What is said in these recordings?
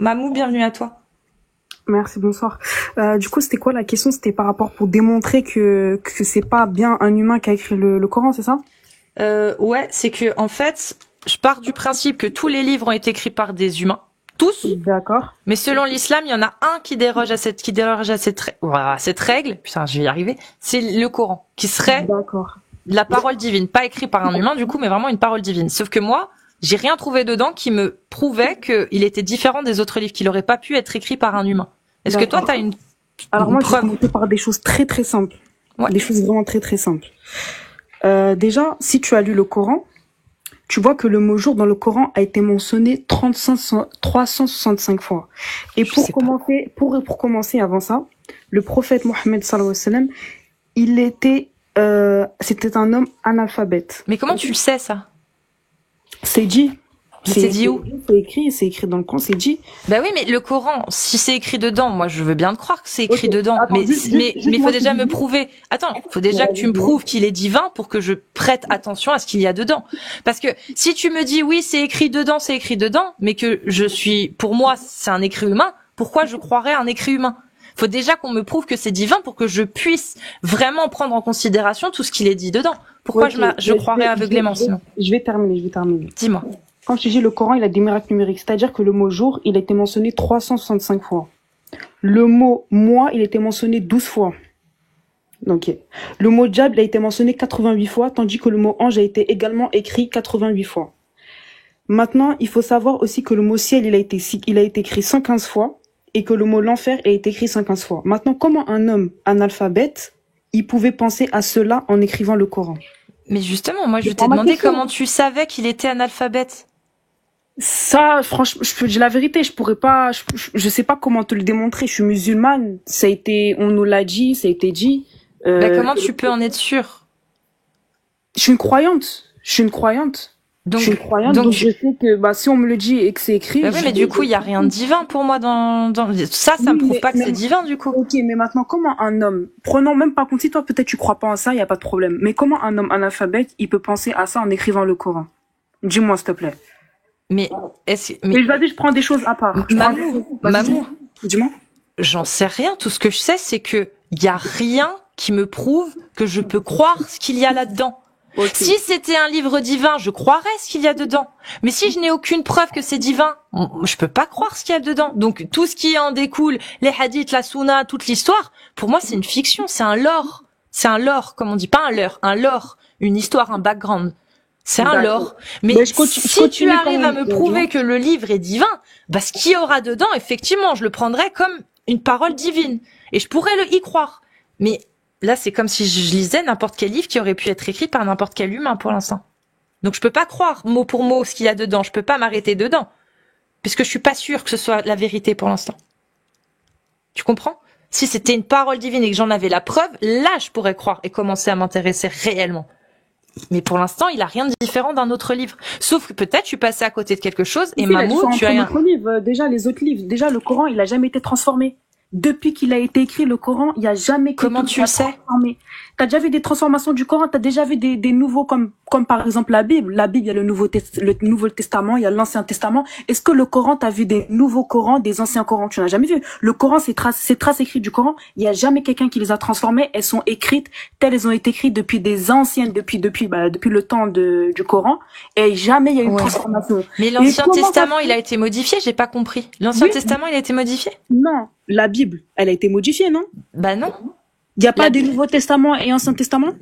Mamou, bienvenue à toi. Merci, bonsoir. Du coup, c'était quoi la question? C'était par rapport pour démontrer que c'est pas bien un humain qui a écrit le Coran, c'est ça? Ouais, c'est que en fait, je pars du principe que tous les livres ont été écrits par des humains, tous. D'accord. Mais selon l'islam, il y en a un qui déroge à cette règle. Putain, je vais y arriver. C'est le Coran, qui serait la parole divine, pas écrit par un humain du coup, mais vraiment une parole divine. Sauf que moi, j'ai rien trouvé dedans qui me prouvait qu'il était différent des autres livres, qu'il aurait pas pu être écrit par un humain. Est-ce que toi, t'as une Alors moi, preuve? je vais commencer par des choses très très simples. Ouais. Des choses vraiment très très simples. Déjà, si tu as lu le Coran, tu vois que le mot jour dans le Coran a été mentionné 365 fois. Et pour commencer avant ça, le prophète Mohammed sallallahu alayhi wa sallam, c'était un homme analphabète. Mais comment tu le sais, ça? C'est dit. C'est dit où? C'est écrit dans le Coran, c'est dit. Bah oui, mais le Coran, si c'est écrit dedans, moi je veux bien te croire que c'est écrit dedans. Attends, mais faut déjà me prouver. Attends, faut déjà que tu me prouves qu'il est divin pour que je prête attention à ce qu'il y a dedans. Parce que si tu me dis oui, c'est écrit dedans, mais que pour moi, c'est un écrit humain, pourquoi je croirais un écrit humain? Faut déjà qu'on me prouve que c'est divin pour que je puisse vraiment prendre en considération tout ce qu'il est dit dedans. Pourquoi je croirais aveuglément sinon? Je vais terminer. Dis-moi. Quand je te dis le Coran, il a des miracles numériques. C'est-à-dire que le mot jour, il a été mentionné 365 fois. Le mot mois, il a été mentionné 12 fois. Donc, le mot diable a été mentionné 88 fois, tandis que le mot ange a été également écrit 88 fois. Maintenant, il faut savoir aussi que le mot ciel, il a été écrit 115 fois, et que le mot l'enfer a été écrit 115 fois. Maintenant, comment un homme analphabète, il pouvait penser à cela en écrivant le Coran? Mais justement, moi, je t'ai demandé comment tu savais qu'il était analphabète. Ça, franchement, je peux dire la vérité, je pourrais pas, je sais pas comment te le démontrer. Je suis musulmane, on nous l'a dit, ça a été dit. Comment tu peux en être sûre? Je suis une croyante. Donc je sais que, si on me le dit et que c'est écrit. Oui, mais du coup, il y a rien de divin pour moi dans ça me prouve pas que c'est divin, du coup. Ok, mais maintenant, comment un homme, prenons même pas compte, si toi, peut-être tu crois pas en ça, il y a pas de problème. Mais comment un homme analphabète, il peut penser à ça en écrivant le Coran? Dis-moi, s'il te plaît. Mais vas-y, je prends des choses à part. Mamou, dis-moi. J'en sais rien. Tout ce que je sais, c'est que y a rien qui me prouve que je peux croire ce qu'il y a là-dedans. Okay. Si c'était un livre divin, je croirais ce qu'il y a dedans. Mais si je n'ai aucune preuve que c'est divin, je peux pas croire ce qu'il y a dedans. Donc tout ce qui en découle, les hadiths, la sunna, toute l'histoire, pour moi c'est une fiction, c'est un lore. C'est un lore, comme on dit, pas un leurre, un lore, une histoire, un background. C'est un lore. Mais si tu arrives à me prouver que le livre est divin, ce qu'il y aura dedans, effectivement, je le prendrais comme une parole divine. Et je pourrais y croire. Mais là, c'est comme si je lisais n'importe quel livre qui aurait pu être écrit par n'importe quel humain pour l'instant. Donc je peux pas croire mot pour mot ce qu'il y a dedans. Je peux pas m'arrêter dedans. Puisque je suis pas sûre que ce soit la vérité pour l'instant. Tu comprends? Si c'était une parole divine et que j'en avais la preuve, là, je pourrais croire et commencer à m'intéresser réellement. Mais pour l'instant, il a rien de différent d'un autre livre. Sauf que peut-être je suis passée à côté de quelque chose et Mamou, tu as rien. Déjà, les autres livres, déjà, le Coran, il a jamais été transformé. Depuis qu'il a été écrit, le Coran, il y a jamais... Comment tu le sais? T'as déjà vu des transformations du Coran? T'as déjà vu des nouveaux, comme par exemple la Bible? La Bible, il y a le Nouveau Testament, il y a l'Ancien Testament. Est-ce que le Coran, t'as vu des nouveaux Corans, des anciens Corans? Tu n'as jamais vu. Le Coran, ces traces écrites du Coran, il y a jamais quelqu'un qui les a transformées. Elles sont écrites telles elles ont été écrites depuis des anciennes, depuis le temps du Coran. Et jamais il y a eu une transformation. Mais l'Ancien Testament, il a été modifié? J'ai pas compris. L'Ancien Testament, il a été modifié? Non. La Bible, elle a été modifiée, non? Non. Il n'y a pas de Nouveau Testament et Ancien Testament?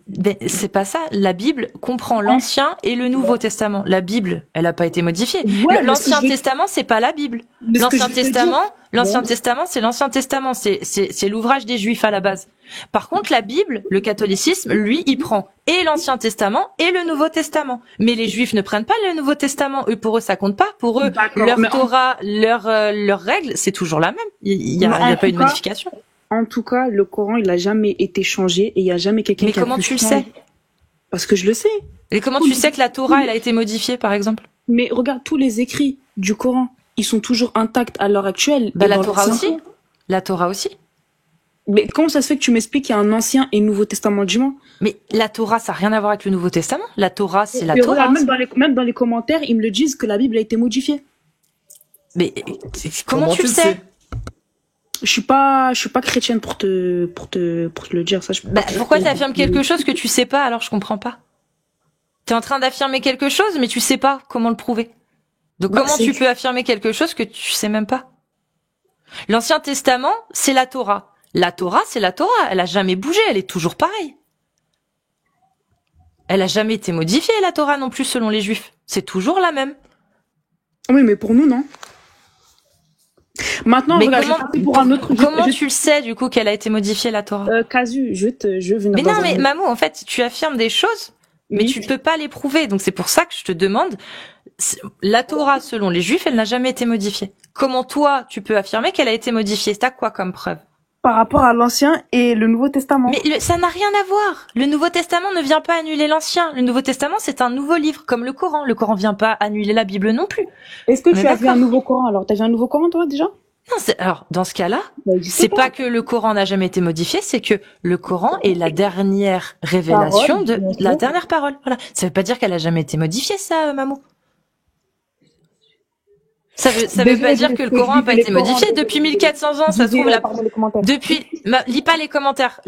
C'est pas ça. La Bible comprend l'Ancien et le Nouveau Testament. La Bible, elle a pas été modifiée. Ouais, l'Ancien Testament, c'est pas la Bible. L'Ancien Testament, c'est l'Ancien Testament. C'est l'ouvrage des Juifs à la base. Par contre, la Bible, le catholicisme, lui, il prend et l'Ancien Testament et le Nouveau Testament. Mais les Juifs ne prennent pas le Nouveau Testament. Pour eux, ça compte pas. Pour eux, leur Torah, leurs règles, c'est toujours la même. Il y a pas une modification. En tout cas, le Coran, il a jamais été changé et il y a jamais quelqu'un qui a pu comment tu le sais? Parce que je le sais. Et comment tu sais que la Torah, elle a été modifiée, par exemple? Mais regarde, tous les écrits du Coran, ils sont toujours intacts à l'heure actuelle. La Torah aussi. La Torah aussi. Mais comment ça se fait que tu m'expliques qu'il y a un Ancien et Nouveau Testament du moins? Mais la Torah, ça n'a rien à voir avec le Nouveau Testament. La Torah, c'est la Torah. Même dans les commentaires, ils me le disent que la Bible a été modifiée. Mais comment tu le sais? Je suis pas chrétienne pour te le dire, ça, je peux Bah, pas. pourquoi t'affirmes quelque chose que tu sais pas, alors je comprends pas. T'es en train d'affirmer quelque chose, mais tu sais pas comment le prouver. Donc comment tu peux affirmer quelque chose que tu sais même pas? L'Ancien Testament, c'est la Torah. La Torah, c'est la Torah. Elle a jamais bougé, elle est toujours pareille. Elle a jamais été modifiée, la Torah non plus, selon les Juifs. C'est toujours la même. Oui, mais pour nous, non. Maintenant, Mais regarde, comment tu le sais, du coup, qu'elle a été modifiée, la Torah? Casu, je vais venir. Mais non, mais Mamou, en fait, tu affirmes des choses, mais tu peux pas les prouver. Donc c'est pour ça que je te demande, la Torah, selon les Juifs, elle n'a jamais été modifiée. Comment toi, tu peux affirmer qu'elle a été modifiée? T'as quoi comme preuve? Par rapport à l'Ancien et le Nouveau Testament. Mais ça n'a rien à voir. Le Nouveau Testament ne vient pas annuler l'Ancien. Le Nouveau Testament, c'est un nouveau livre, comme le Coran. Le Coran vient pas annuler la Bible non plus. Est-ce que tu as vu un nouveau Coran alors? T'as vu un nouveau Coran toi déjà? Non, alors dans ce cas-là, c'est pas que le Coran n'a jamais été modifié, c'est que le Coran est la dernière révélation de la dernière parole. Voilà. Ça veut pas dire qu'elle a jamais été modifiée, ça, Mamou. Ça veut pas dire que le Coran n'a pas été modifié depuis 1400 ans. Ça se trouve lis pas les commentaires.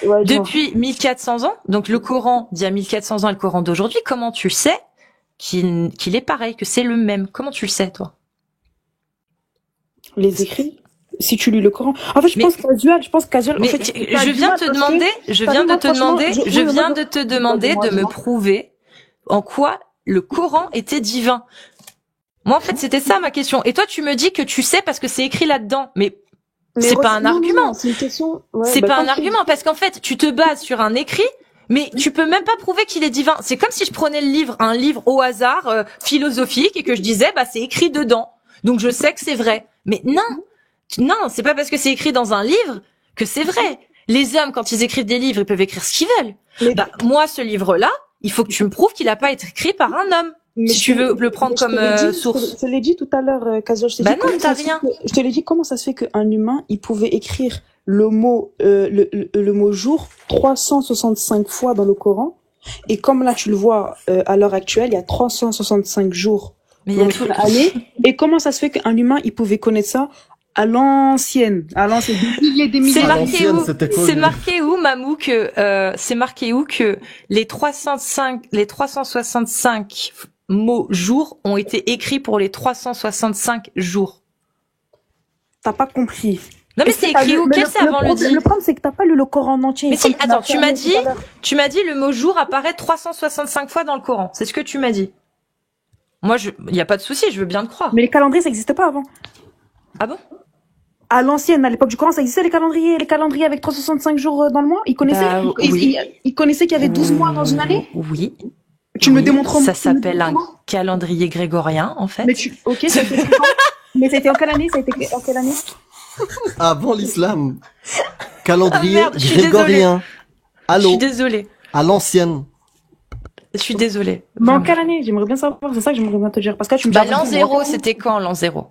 Ouais, depuis 1400 ans, donc le Coran d'il y a 1400 ans et le Coran d'aujourd'hui, comment tu sais qu'il est pareil, que c'est le même? Comment tu le sais, toi? Les écrits. Si tu lis le Coran. En fait, je pense casual. Mais en fait, je viens de te demander de me prouver en quoi le Coran était divin. Moi, en fait, c'était ça ma question. Et toi, tu me dis que tu sais parce que c'est écrit là-dedans. Mais c'est pas un argument. C'est une question. Ouais, c'est pas un argument parce qu'en fait, tu te bases sur un écrit, mais tu peux même pas prouver qu'il est divin. C'est comme si je prenais un livre au hasard philosophique et que je disais, bah c'est écrit dedans. Donc je sais que c'est vrai. Mais non, c'est pas parce que c'est écrit dans un livre que c'est vrai. Les hommes, quand ils écrivent des livres, ils peuvent écrire ce qu'ils veulent. Bah moi, ce livre-là, il faut que tu me prouves qu'il a pas été écrit par un homme. Mais si tu veux le prendre comme source. Je te l'ai dit tout à l'heure, Kazio. Bah non, t'as rien. Je te l'ai dit, comment ça se fait qu'un humain, il pouvait écrire le mot jour 365 fois dans le Coran. Et comme là, tu le vois, à l'heure actuelle, il y a 365 jours dans l'année. Et comment ça se fait qu'un humain, il pouvait connaître ça à l'ancienne, des milliers, des milliers. C'est marqué où, Mamou, que les 365 mots jours ont été écrits pour les 365 jours. T'as pas compris. Non mais c'est écrit où? Qu'est-ce que c'est avant le dit? Le problème c'est que t'as pas lu le Coran en entier. Mais si, attends, tu m'as dit le mot jour apparaît 365 fois dans le Coran. C'est ce que tu m'as dit. Moi, y a pas de souci, je veux bien te croire. Mais les calendriers, ça n'existait pas avant. Ah bon? À l'ancienne, à l'époque du Coran, ça existait les calendriers avec 365 jours dans le mois. Ils connaissaient, ils connaissaient qu'il y avait 12 mois dans une année. Oui. Tu me démontres. Ça s'appelle un calendrier grégorien, en fait. Ok, ça fait mais c'était en quelle année? Ça a été en quelle année? Avant l'islam. Calendrier grégorien. Allô. Je suis désolée. À l'ancienne. Je suis désolée. Mais en quelle année? J'aimerais bien savoir. C'est ça que j'aimerais bien te dire. Parce que tu me dis. L'an 0, c'était quand, l'an 0?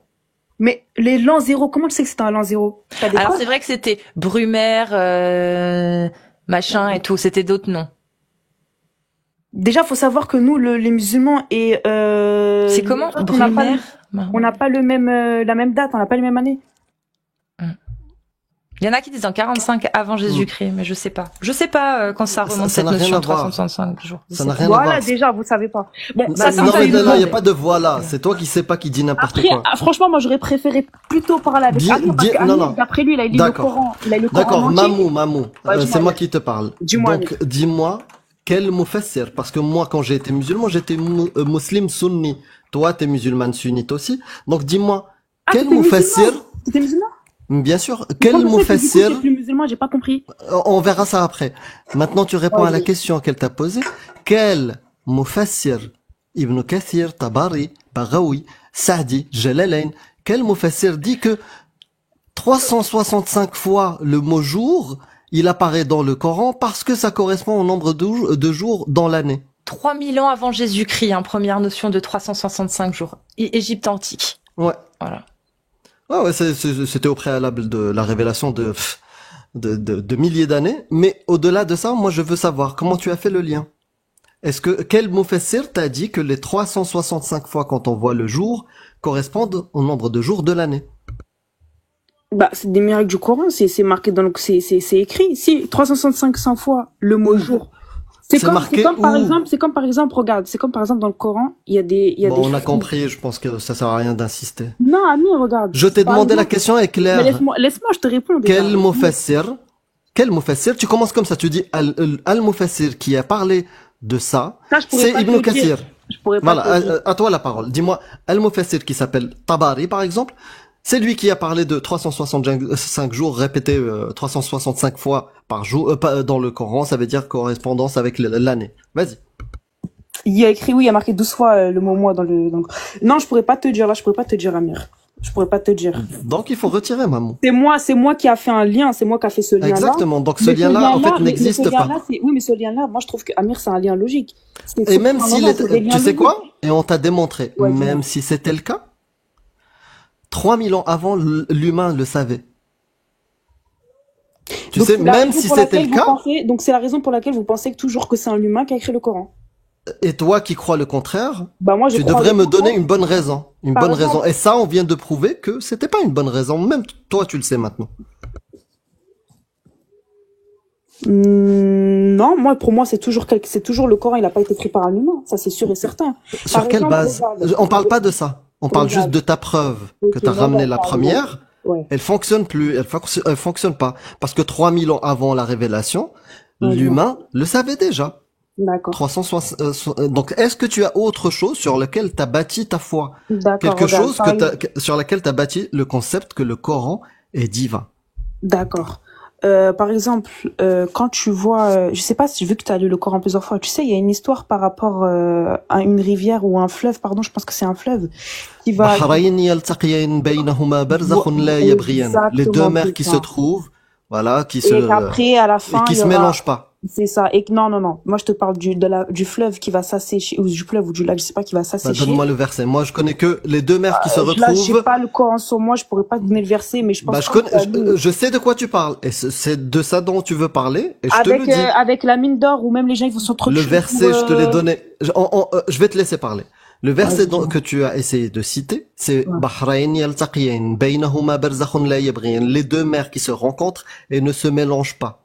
Mais les l'an 0, comment tu sais que c'était un l'an 0? Alors c'est vrai que c'était Brumaire, machin et tout. C'était d'autres noms. Déjà, faut savoir que nous, les musulmans et c'est comment? Brumaire? On n'a pas la même date, on n'a pas les mêmes années. Il y en a qui disent en 45 avant Jésus-Christ, mais je sais pas. Je sais pas quand ça remonte cette notion de 365 jours. Ça n'a rien à voir. Voilà, déjà, vous savez pas. Bon, non, mais il n'y a pas de voilà. C'est toi qui sais pas qui dit n'importe quoi. Franchement, moi, j'aurais préféré plutôt parler avec Ali, parce que d'après lui, il a lu le Coran. D'accord, Mamou. C'est moi qui te parle. Donc, dis-moi, quel mufassir? Parce que moi, quand j'ai été musulman, j'étais musulman sunni. Toi, t'es musulmane sunnite aussi. Donc, dis-moi, quel mufassir? T'es musulman? Bien sûr. Quel mufassir? Je suis musulman, j'ai pas compris. On verra ça après. Maintenant, tu réponds à la question qu'elle t'a posée. Quel mufassir? Ibn Kathir, Tabari, Baghawi, Sa'di, Jalalain. Quel mufassir dit que 365 fois le mot jour, il apparaît dans le Coran parce que ça correspond au nombre de jours dans l'année. 3000 ans avant Jésus-Christ, première notion de 365 jours. Égypte antique. Ouais. Voilà. Ouais, c'était au préalable de la révélation de milliers d'années. Mais au-delà de ça, moi, je veux savoir comment tu as fait le lien. Est-ce que quel mufassir t'a dit que les 365 fois quand on voit le jour correspondent au nombre de jours de l'année? Bah, c'est des miracles du Coran, c'est marqué dans le, c'est écrit. Si 365 fois le mot jour. C'est comme par exemple, regarde, c'est comme par exemple dans le Coran, il y a des, Bon, on a compris, je pense que ça sert à rien d'insister. Non, Amir, regarde. Je t'ai demandé la question est claire. Mais laisse-moi, je te réponds. Quel mufassir, tu commences comme ça, tu dis al-mufassir qui a parlé de ça, c'est Ibn Kathir. Voilà, à toi la parole. Dis-moi, al-mufassir qui s'appelle Tabari par exemple, c'est lui qui a parlé de 365 jours répétés 365 fois par jour dans le Coran, ça veut dire correspondance avec l'année. Vas-y. Il y a écrit, oui, il y a marqué 12 fois le mot mois dans le... Non, je pourrais pas te dire, là, je pourrais pas te dire, Amir. Je pourrais pas te dire. Donc il faut retirer, maman. C'est moi qui a fait un lien, c'est moi qui a fait ce lien-là. Exactement, donc ce lien-là, en fait, n'existe pas. Oui, mais ce lien-là, moi je trouve que Amir, c'est un lien logique. Et même s'il était... Tu sais quoi? Et on t'a démontré, même si c'était le cas, 3000 ans avant, l'humain le savait. Tu sais, même si c'était le cas... Donc c'est la raison pour laquelle vous pensez toujours que c'est un humain qui a écrit le Coran. Et toi qui crois le contraire, bah moi, tu devrais me donner une bonne raison. Une bonne raison. Et ça, on vient de prouver que c'était pas une bonne raison. Même toi, tu le sais maintenant. Non, moi, pour moi, c'est toujours le Coran, il n'a pas été écrit par un humain. Ça, c'est sûr et certain. Sur quelle base? On parle pas de ça. On parle juste de ta preuve que tu as ramené la première. Ouais. Elle fonctionne plus. Elle fonctionne pas. Parce que 3000 ans avant la révélation, l'humain le savait déjà. D'accord. 360. Donc, est-ce que tu as autre chose sur lequel tu as bâti ta foi? Quelque chose sur laquelle tu as bâti le concept que le Coran est divin? D'accord. Par exemple, quand tu vois, je sais pas si vu que tu as lu le Coran plusieurs fois, tu sais, il y a une histoire par rapport à une rivière ou un fleuve, pardon, je pense que c'est un fleuve, qui va... Les deux mers qui se trouvent, voilà, qui se mélangent pas. C'est ça. Et non. Moi, je te parle du fleuve qui va s'assécher, ou du fleuve ou du lac, je sais pas, qui va s'assécher. Bah, donne-moi le verset. Moi, je connais que les deux mers qui se retrouvent. Là, j'ai pas le Coran sur moi, je pourrais pas te donner le verset, mais je pense je sais de quoi tu parles. Et c'est de ça dont tu veux parler. Et je te le dis. Avec la mine d'or, ou même les gens, ils vont s'entretuer. Le verset, je te l'ai donné. Je vais te laisser parler. Le verset que tu as essayé de citer, c'est les deux mers qui se rencontrent et ne se mélangent pas.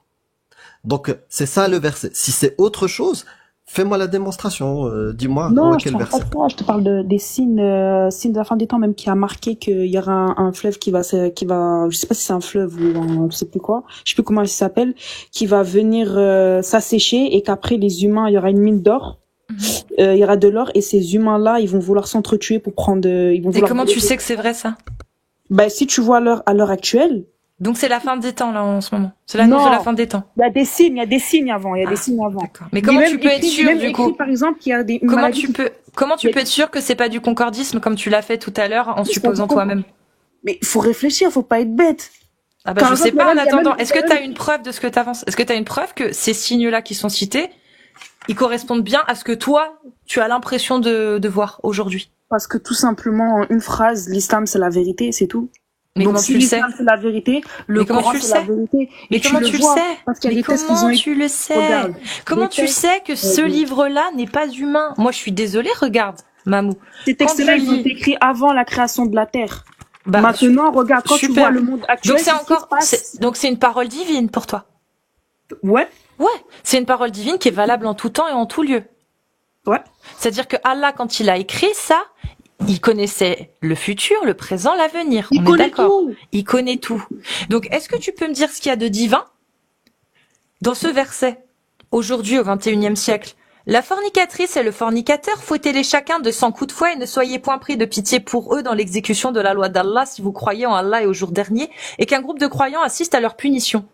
Donc, c'est ça le verset. Si c'est autre chose, fais-moi la démonstration. Dis-moi quel verset. Non, je te parle des signes de la fin des temps, même qui a marqué qu'il y aura un fleuve qui va, je sais pas si c'est un fleuve ou je sais plus quoi, je sais plus comment il s'appelle, qui va venir s'assécher et qu'après les humains, il y aura une mine d'or. Il y aura de l'or et ces humains-là, ils vont vouloir s'entretuer pour prendre. Et comment tu sais que c'est vrai ça? Bah, si tu vois à l'heure actuelle. Donc c'est la fin des temps là en ce moment. C'est l'annonce de la fin des temps. Il y a des signes avant. Mais comment tu peux être sûr du coup? Par exemple, qu'il y a des comment tu peux être sûr que c'est pas du concordisme comme tu l'as fait tout à l'heure en supposant toi-même? Mais faut réfléchir, faut pas être bête. Ah bah je sais pas en attendant. Est-ce que tu as une preuve de ce que tu avances? Est-ce que tu as une preuve que ces signes-là qui sont cités, ils correspondent bien à ce que toi tu as l'impression de voir aujourd'hui? Parce que tout simplement une phrase, l'islam c'est la vérité, c'est tout. Mais donc, comment tu le sais? C'est la vérité, le Coran c'est la vérité. Mais comment tu le sais? Parce qu'il y a des tests qu'ils ont... tu le sais? Comment tu sais que ce livre-là n'est pas humain? Moi, je suis désolée, regarde, Mamou. Ces textes-là, ils ont été écrits avant la création de la Terre. Bah, maintenant, regarde, quand tu vois le monde actuel... Donc c'est une parole divine pour toi? Ouais. Ouais, c'est une parole divine qui est valable en tout temps et en tout lieu. Ouais. C'est-à-dire que Allah, quand il a écrit ça, il connaissait le futur, le présent, l'avenir. On est d'accord. Il connaît tout. Donc, est-ce que tu peux me dire ce qu'il y a de divin dans ce verset? Aujourd'hui, au XXIe siècle, la fornicatrice et le fornicateur, fouettez-les chacun de 100 coups de fouet et ne soyez point pris de pitié pour eux dans l'exécution de la loi d'Allah si vous croyez en Allah et au jour dernier et qu'un groupe de croyants assiste à leur punition.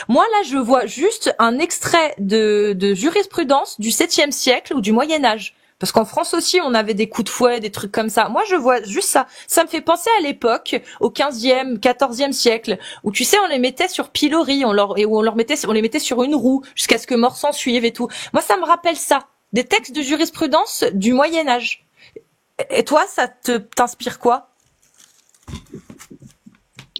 Moi, là, je vois juste un extrait de jurisprudence du 7e siècle ou du Moyen-Âge. Parce qu'en France aussi, on avait des coups de fouet, des trucs comme ça. Moi, je vois juste ça. Ça me fait penser à l'époque, au 15e, 14e siècle, où tu sais, on les mettait sur pilori, on les mettait sur une roue, jusqu'à ce que mort s'en suive et tout. Moi, ça me rappelle ça. Des textes de jurisprudence du Moyen-Âge. Et toi, ça t'inspire quoi?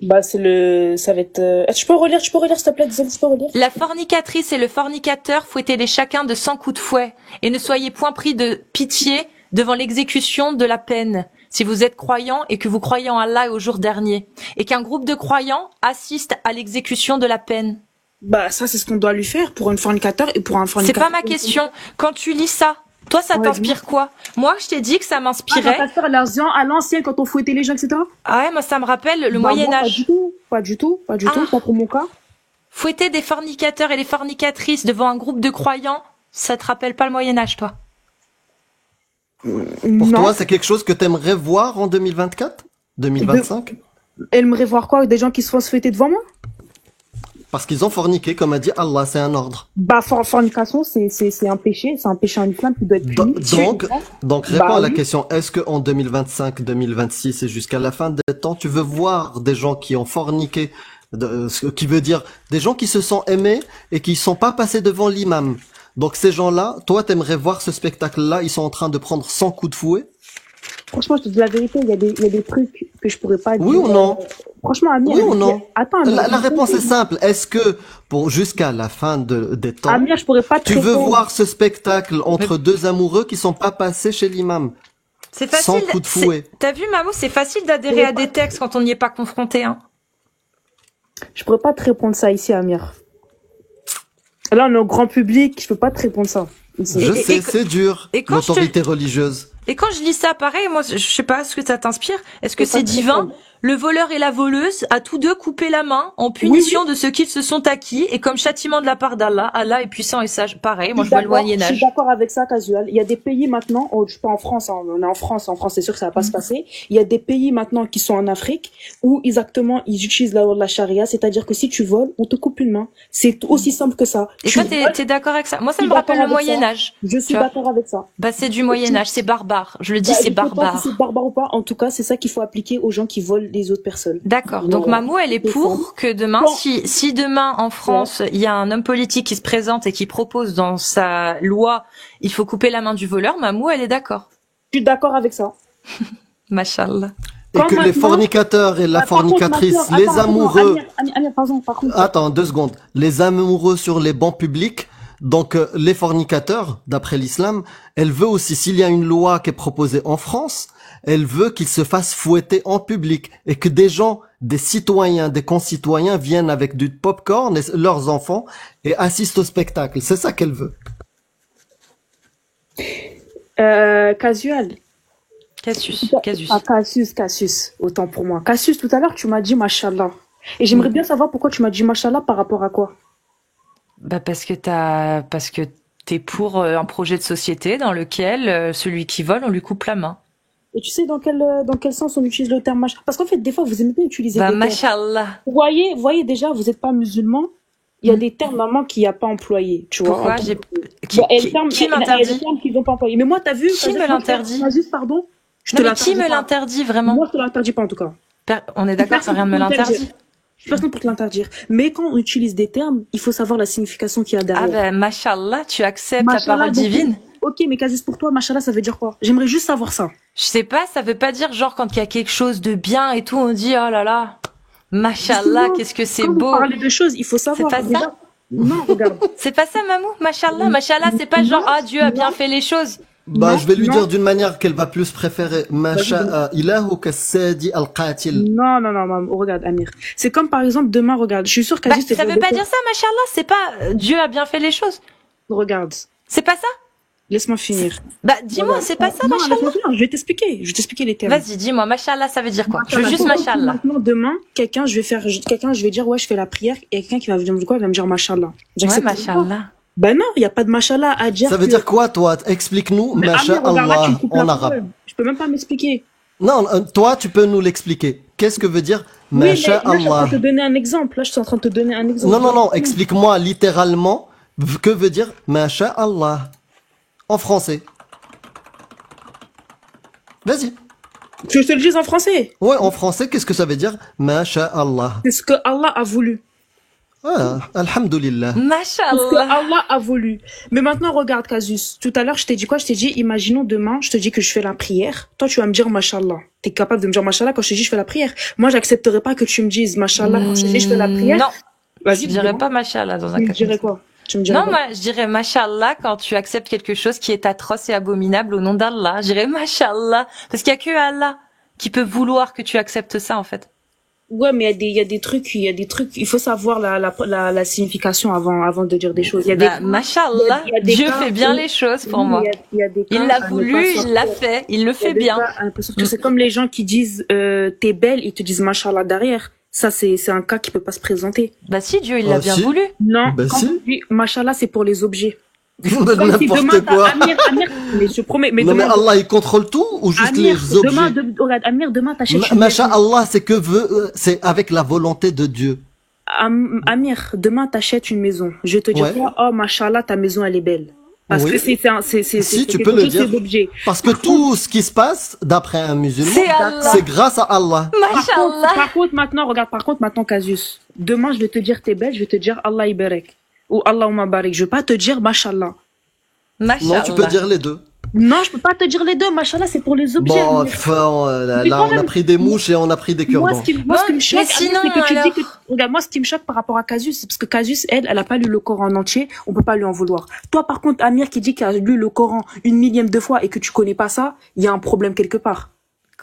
Bah, ça va être, tu peux relire, s'il te plaît, Gisèle, tu peux relire? La fornicatrice et le fornicateur, fouettez-les chacun de 100 coups de fouet, et ne soyez point pris de pitié devant l'exécution de la peine, si vous êtes croyant et que vous croyez en Allah et au jour dernier, et qu'un groupe de croyants assiste à l'exécution de la peine. Bah, ça, c'est ce qu'on doit lui faire pour un fornicateur et pour un C'est fornicateur. pas ma question. Quand tu lis ça, toi, ça Ouais, t'inspire quoi? Moi, je t'ai dit que ça Ah, m'inspirait. ta sœur, à l'ancienne, quand on fouettait les gens, etc. Ah ouais, moi, ça me rappelle le Bah, moi, Moyen pas Âge. du tout, pas du tout, pas du Ah. tout, pas pour mon cas. Fouetter des fornicateurs et des fornicatrices devant un groupe de croyants, ça te rappelle pas le Moyen Âge, toi? Pour Non. toi, c'est quelque chose que t'aimerais voir en 2024? 2025? Elle aimerait voir quoi? Des gens qui se font se fouetter devant moi? Parce qu'ils ont forniqué, comme a dit Allah, c'est un ordre. Bah, fornication, c'est un péché en islam qui doit être puni. Donc, réponds Bah à la oui. question, est-ce que en 2025, 2026 et jusqu'à la fin des temps, tu veux voir des gens qui ont forniqué, ce qui veut dire des gens qui se sont aimés et qui sont pas passés devant l'imam. Donc, ces gens-là, toi, t'aimerais voir ce spectacle-là, ils sont en train de prendre 100 coups de fouet? Franchement, je te dis la vérité, il y a des trucs que je pourrais pas dire. Oui ou non? Franchement, Amir. Oui ou non? Attends, La réponse est simple. Est-ce que, pour jusqu'à la fin des temps, Amir, je pourrais pas te tu veux répondre. voir ce spectacle entre deux amoureux qui sont pas passés chez l'imam? C'est Sans facile. coup de fouet. T'as vu, Mamou, c'est facile d'adhérer à des textes quand on n'y est pas confronté, hein. Je pourrais pas te répondre ça ici, Amir. Là, on est au grand public, je peux pas te répondre ça. Ici. Je sais, c'est dur, et quand l'autorité religieuse. Et quand je lis ça, pareil, moi, je sais pas, est-ce que ça t'inspire? Est-ce que Je peux c'est pas te divin? répondre. Le voleur et la voleuse, à tous deux coupé la main, en punition de ce qu'ils se sont acquis, et comme châtiment de la part d'Allah. Allah est puissant et sage. Pareil, moi, je vois le D'accord, Je Moyen-Âge. suis d'accord avec ça, Casual. Il y a des pays maintenant, je suis pas en France, hein, on est en France, c'est sûr que ça va pas se passer. Il y a des pays maintenant qui sont en Afrique où exactement ils utilisent la loi de la charia, c'est-à-dire que si tu voles, on te coupe une main. C'est aussi simple que ça. Et Tu toi, voles, t'es d'accord avec ça? Moi, ça Je suis me rappelle le d'accord avec ça. Moyen-Âge. je suis tu vois. d'accord avec ça. Bah, c'est du Moyen-Âge, c'est barbare. Je le dis, Bah, c'est je sais pas barbare. si c'est barbare ou pas. En tout cas, c'est ça qu'il faut appliquer aux gens qui volent les autres personnes. D'accord. Donc, Voilà. Mamou, elle est C'est pour que demain, Bon. si demain, en France, il y a un homme politique qui se présente et qui propose dans sa loi, il faut couper la main du voleur, Mamou, elle est d'accord. Je suis d'accord avec ça. Machallah. Et Quand que les maintenant- fornicateurs et la Par contre, fornicatrice, ma sœur, les attends, amoureux, Amir, pardon, par contre. attends, 2 secondes, les amoureux sur les bancs publics, donc les fornicateurs, d'après l'islam, elle veut aussi, s'il y a une loi qui est proposée en France, elle veut qu'ils se fassent fouetter en public et que des gens, des citoyens, des concitoyens viennent avec du popcorn et leurs enfants et assistent au spectacle. C'est ça qu'elle veut. Casual. Cassius. Ah, Cassius. Autant pour moi. Cassius, tout à l'heure, tu m'as dit Mashallah. Et j'aimerais bien savoir pourquoi tu m'as dit Mashallah par rapport à quoi? Bah parce que t'es pour un projet de société dans lequel celui qui vole, on lui coupe la main. Et tu sais dans quel sens on utilise le terme Mashallah? Parce qu'en fait, des fois, vous aimez bien utiliser Bah des termes. machallah. Vous voyez déjà, vous n'êtes pas musulman. Il y a des termes normalement qu'il n'y a pas employés, tu vois. Pourquoi En- j'ai Bah, et les termes- qui il y a des m'interdit? termes qu'ils n'ont pas employés. Mais moi, t'as vu? Qui me l'interdit? Juste, pardon. Je Non, te mais qui me l'interdis pas. l'interdit vraiment? Moi, je te l'interdis pas en tout cas. On est d'accord, ça rien ne me l'interdit. Je suis personne pour te l'interdire. Mais quand on utilise des termes, il faut savoir la signification qu'il y a Ah derrière. ben machallah, tu acceptes la Mashallah, parole donc, divine? Ok, mais Casus, pour toi, Mashallah, ça veut dire quoi? J'aimerais juste savoir ça. Je sais pas, ça veut pas dire genre quand il y a quelque chose de bien et tout, on dit oh là là, machallah, Justement, qu'est-ce que c'est Quand beau. vous parlez de choses, il faut savoir. C'est pas déjà. ça? Non, regarde. C'est pas ça, Mamou? Machallah, machallah, c'est pas genre ah Dieu a bien fait les choses. Bah, Non, je vais lui non. dire d'une manière qu'elle va plus préférer. Masha ilahu kassadi al-qatil. Non, maman, regarde, Amir. C'est comme par exemple, demain, regarde. Je suis sûre Bah, Casus, ça veut pas dire ça, machallah, c'est pas Dieu a bien fait les choses. Regarde. C'est pas ça? Laisse-moi finir. Bah dis-moi, Regarde. c'est pas ça, Non, machallah? laisse-moi finir. Je vais t'expliquer les termes. Vas-y, dis-moi, machallah, ça veut dire quoi? Je veux juste Machallah. machallah. Maintenant, demain, je vais dire, ouais, je fais la prière, et quelqu'un qui va me dire quoi? Il va me dire Mashallah. Ouais, J'accepte pas. machallah. Ben non, il n'y a pas de Mashallah à dire. Ça veut que- dire quoi, toi? Explique-nous, Mais Masha Amir, regarde, là, tu Allah, me coupes en la arabe. parole. Je peux même pas m'expliquer. Non, toi, tu peux nous l'expliquer. Qu'est-ce que veut dire Oui, mais Masha là, je suis en train Allah? de te donner un exemple. Là, je suis en train de te donner un exemple. Non, explique-moi littéralement que veut dire Masha Allah en français. Vas-y. Que je te le dise en français. Ouais, en français, qu'est-ce que ça veut dire Masha Allah? C'est ce que Allah a voulu. Ah, alhamdoulilah. Parce que Mashallah. Allah a voulu. Mais maintenant, regarde, Casus. Tout à l'heure, je t'ai dit quoi? Je t'ai dit, imaginons demain, je te dis que je fais la prière. Toi, tu vas me dire Mashallah. T'es capable de me dire Mashallah quand je te dis je fais la prière. Moi, j'accepterai pas que tu me dises Mashallah quand je te dis je fais la prière. Non, Vas-y, je dirais dis-moi. pas Mashallah dans un Tu me cas dirais comme ça. quoi? Tu me dirais Non, quoi? moi, je dirais Mashallah quand tu acceptes quelque chose qui est atroce et abominable au nom d'Allah. Je dirais Mashallah. Parce qu'il y a que Allah qui peut vouloir que tu acceptes ça, en fait. Ouais, mais il y a des trucs, il faut savoir la signification avant de dire des choses. Il y a des Bah, Mashallah, il y a des Dieu cas fait bien où- les choses pour oui, moi. il y a des cas Il l'a à ne voulu, pas il l'a sortir. fait, il le Il y a fait des bien. cas à ne pas sortir. C'est comme les gens qui disent t'es belle, ils te disent Mashallah derrière. Ça, c'est un cas qui peut pas se présenter. Bah si, Dieu, il l'a Ah, bien si. voulu. Non, Ben quand si. tu dis Mashallah, c'est pour les objets. Comme si demain N'importe t'as quoi. Amir, mais je promets, mais Non, mais demain, Allah, il contrôle tout ou juste Amir, les objets? regarde, Amir, demain t'achètes une Masha maison. Allah, c'est que c'est avec la volonté de Dieu. Amir, demain t'achètes une maison. Je vais te dire Ouais. quoi? Oh, Mashallah, ta maison elle est belle. Parce Oui. que c'est Si, tu quelque peux le chose, dire. c'est l'objet. Parce que tout ce qui se passe, d'après un musulman, C'est Allah. c'est grâce à Allah. Mashallah. Par contre, maintenant, Casus. Demain, je vais te dire t'es belle, je vais te dire Allah Ibarek. Ou Allahumma barik. Je vais pas te dire Mashallah. Mashallah. Non, tu peux dire les deux. Non, je peux pas te dire les deux. Mashallah, c'est pour les objets. Bon, Amir. là, Mais là, quand on a même, pris des mouches et on a pris des Moi, cure-dents. ce qui me choque, Mais sinon, Amir, c'est que tu dis alors que, regarde, moi, ce qui me choque par rapport à Casus, c'est parce que Casus, elle a pas lu le Coran en entier, on peut pas lui en vouloir. Toi, par contre, Amir, qui dit qu'il a lu le Coran une millième de fois et que tu connais pas ça, il y a un problème quelque part.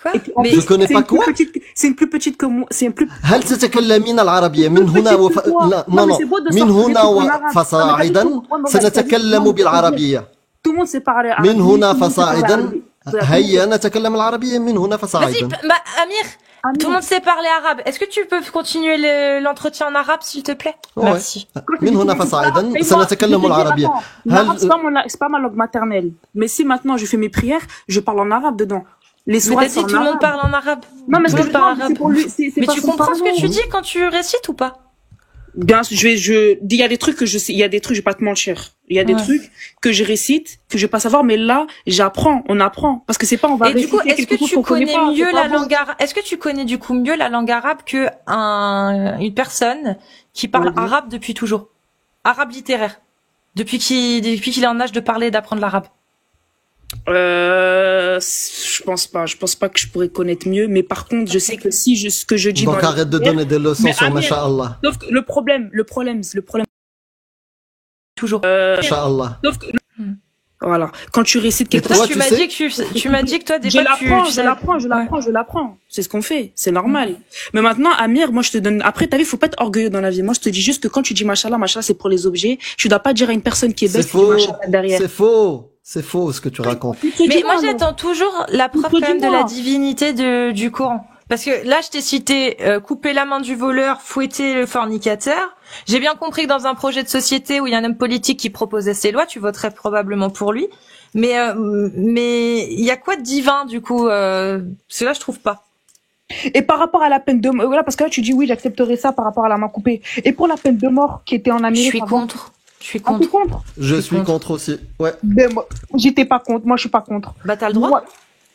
Quoi? Et puis, en Mais Je connais c'est pas une plus quoi? petite, c'est une plus petite que moi, c'est une plus هل تتكلمين العربية من plus هنا petite que toi. لا Non, non mais non c'est beau de من sortir des هنا trucs en arabe. Non, mais t'as vu, فصاعدا ouais, mais regarde, t'as vu, سنتكلم non, mais بالعربية tout le monde sait parler arabe. من هنا Tout le monde sait parler فصاعدا arabe. Regarde, هيا نتكلم العربية من هنا vas-y, فصاعدا. bah, Amir, tout le monde sait parler arabe. Est-ce que tu peux continuer l'entretien en arabe, s'il te plaît? Ouais. Merci. من هنا فصاعدا سنتكلم العربية. L'arabe, c'est pas ma langue maternelle. Mais si maintenant je fais mes prières, je parle en arabe dedans. Les Mais sourates, t'as c'est dit en tout le monde arabe. parle en arabe. Non, mais ce Tout que le je monde parle parle, c'est arabe. pour lui, c'est Mais pas tu son comprends ce que parent. tu dis quand tu récites ou pas? Bien, il y a des trucs que je sais, il y a des trucs, je vais pas te mentir. Il y a des Ouais. trucs que je récite, que je vais pas savoir, mais là, j'apprends, on apprend. Parce que c'est pas, on va Et du coup, réciter est-ce que quelque chose tu qu'on connaît connais pas, mieux c'est pas la bon. langue arabe? Est-ce que tu connais du coup mieux la langue arabe que une personne qui parle Vas-y. arabe depuis toujours? Arabe littéraire. Depuis qu'il est en âge de parler et d'apprendre l'arabe. Je pense pas que je pourrais connaître mieux, mais par contre, je sais que si ce que je dis Donc dans arrête de les prières, donner des leçons mais sur Amir, Masha'Allah. sauf que le problème, Toujours. Masha'Allah. sauf que, voilà, quand tu récites quelque toi, Toi, chose, tu tu m'as sais- dit que tu m'as dit que toi des je fois tu l'apprends, sais. je l'apprends. C'est ce qu'on fait, c'est normal. Mais maintenant, Amir, moi, je te donne, après, t'as vu, faut pas être orgueilleux dans la vie. Moi, je te dis juste que quand tu dis machallah, c'est pour les objets. Tu dois pas dire à une personne qui est belle, C'est tu dis faux. machallah derrière. C'est faux ce que tu racontes. Mais moi, j'attends toujours la preuve quand même de la divinité du Coran. Parce que là, je t'ai cité couper la main du voleur, fouetter le fornicateur. J'ai bien compris que dans un projet de société où il y a un homme politique qui proposait ces lois, tu voterais probablement pour lui. Mais il y a quoi de divin du coup Parce que là, je trouve pas. Et par rapport à la peine de mort, voilà, parce que là, tu dis oui, j'accepterais ça par rapport à la main coupée. Et pour la peine de mort qui était en Je Amérique. suis avant- contre. Je suis Ah, t'es contre. contre? Je suis contre aussi. Ouais. Ben, moi, j'étais pas contre. Moi, je suis pas contre. Bah t'as le droit. Moi,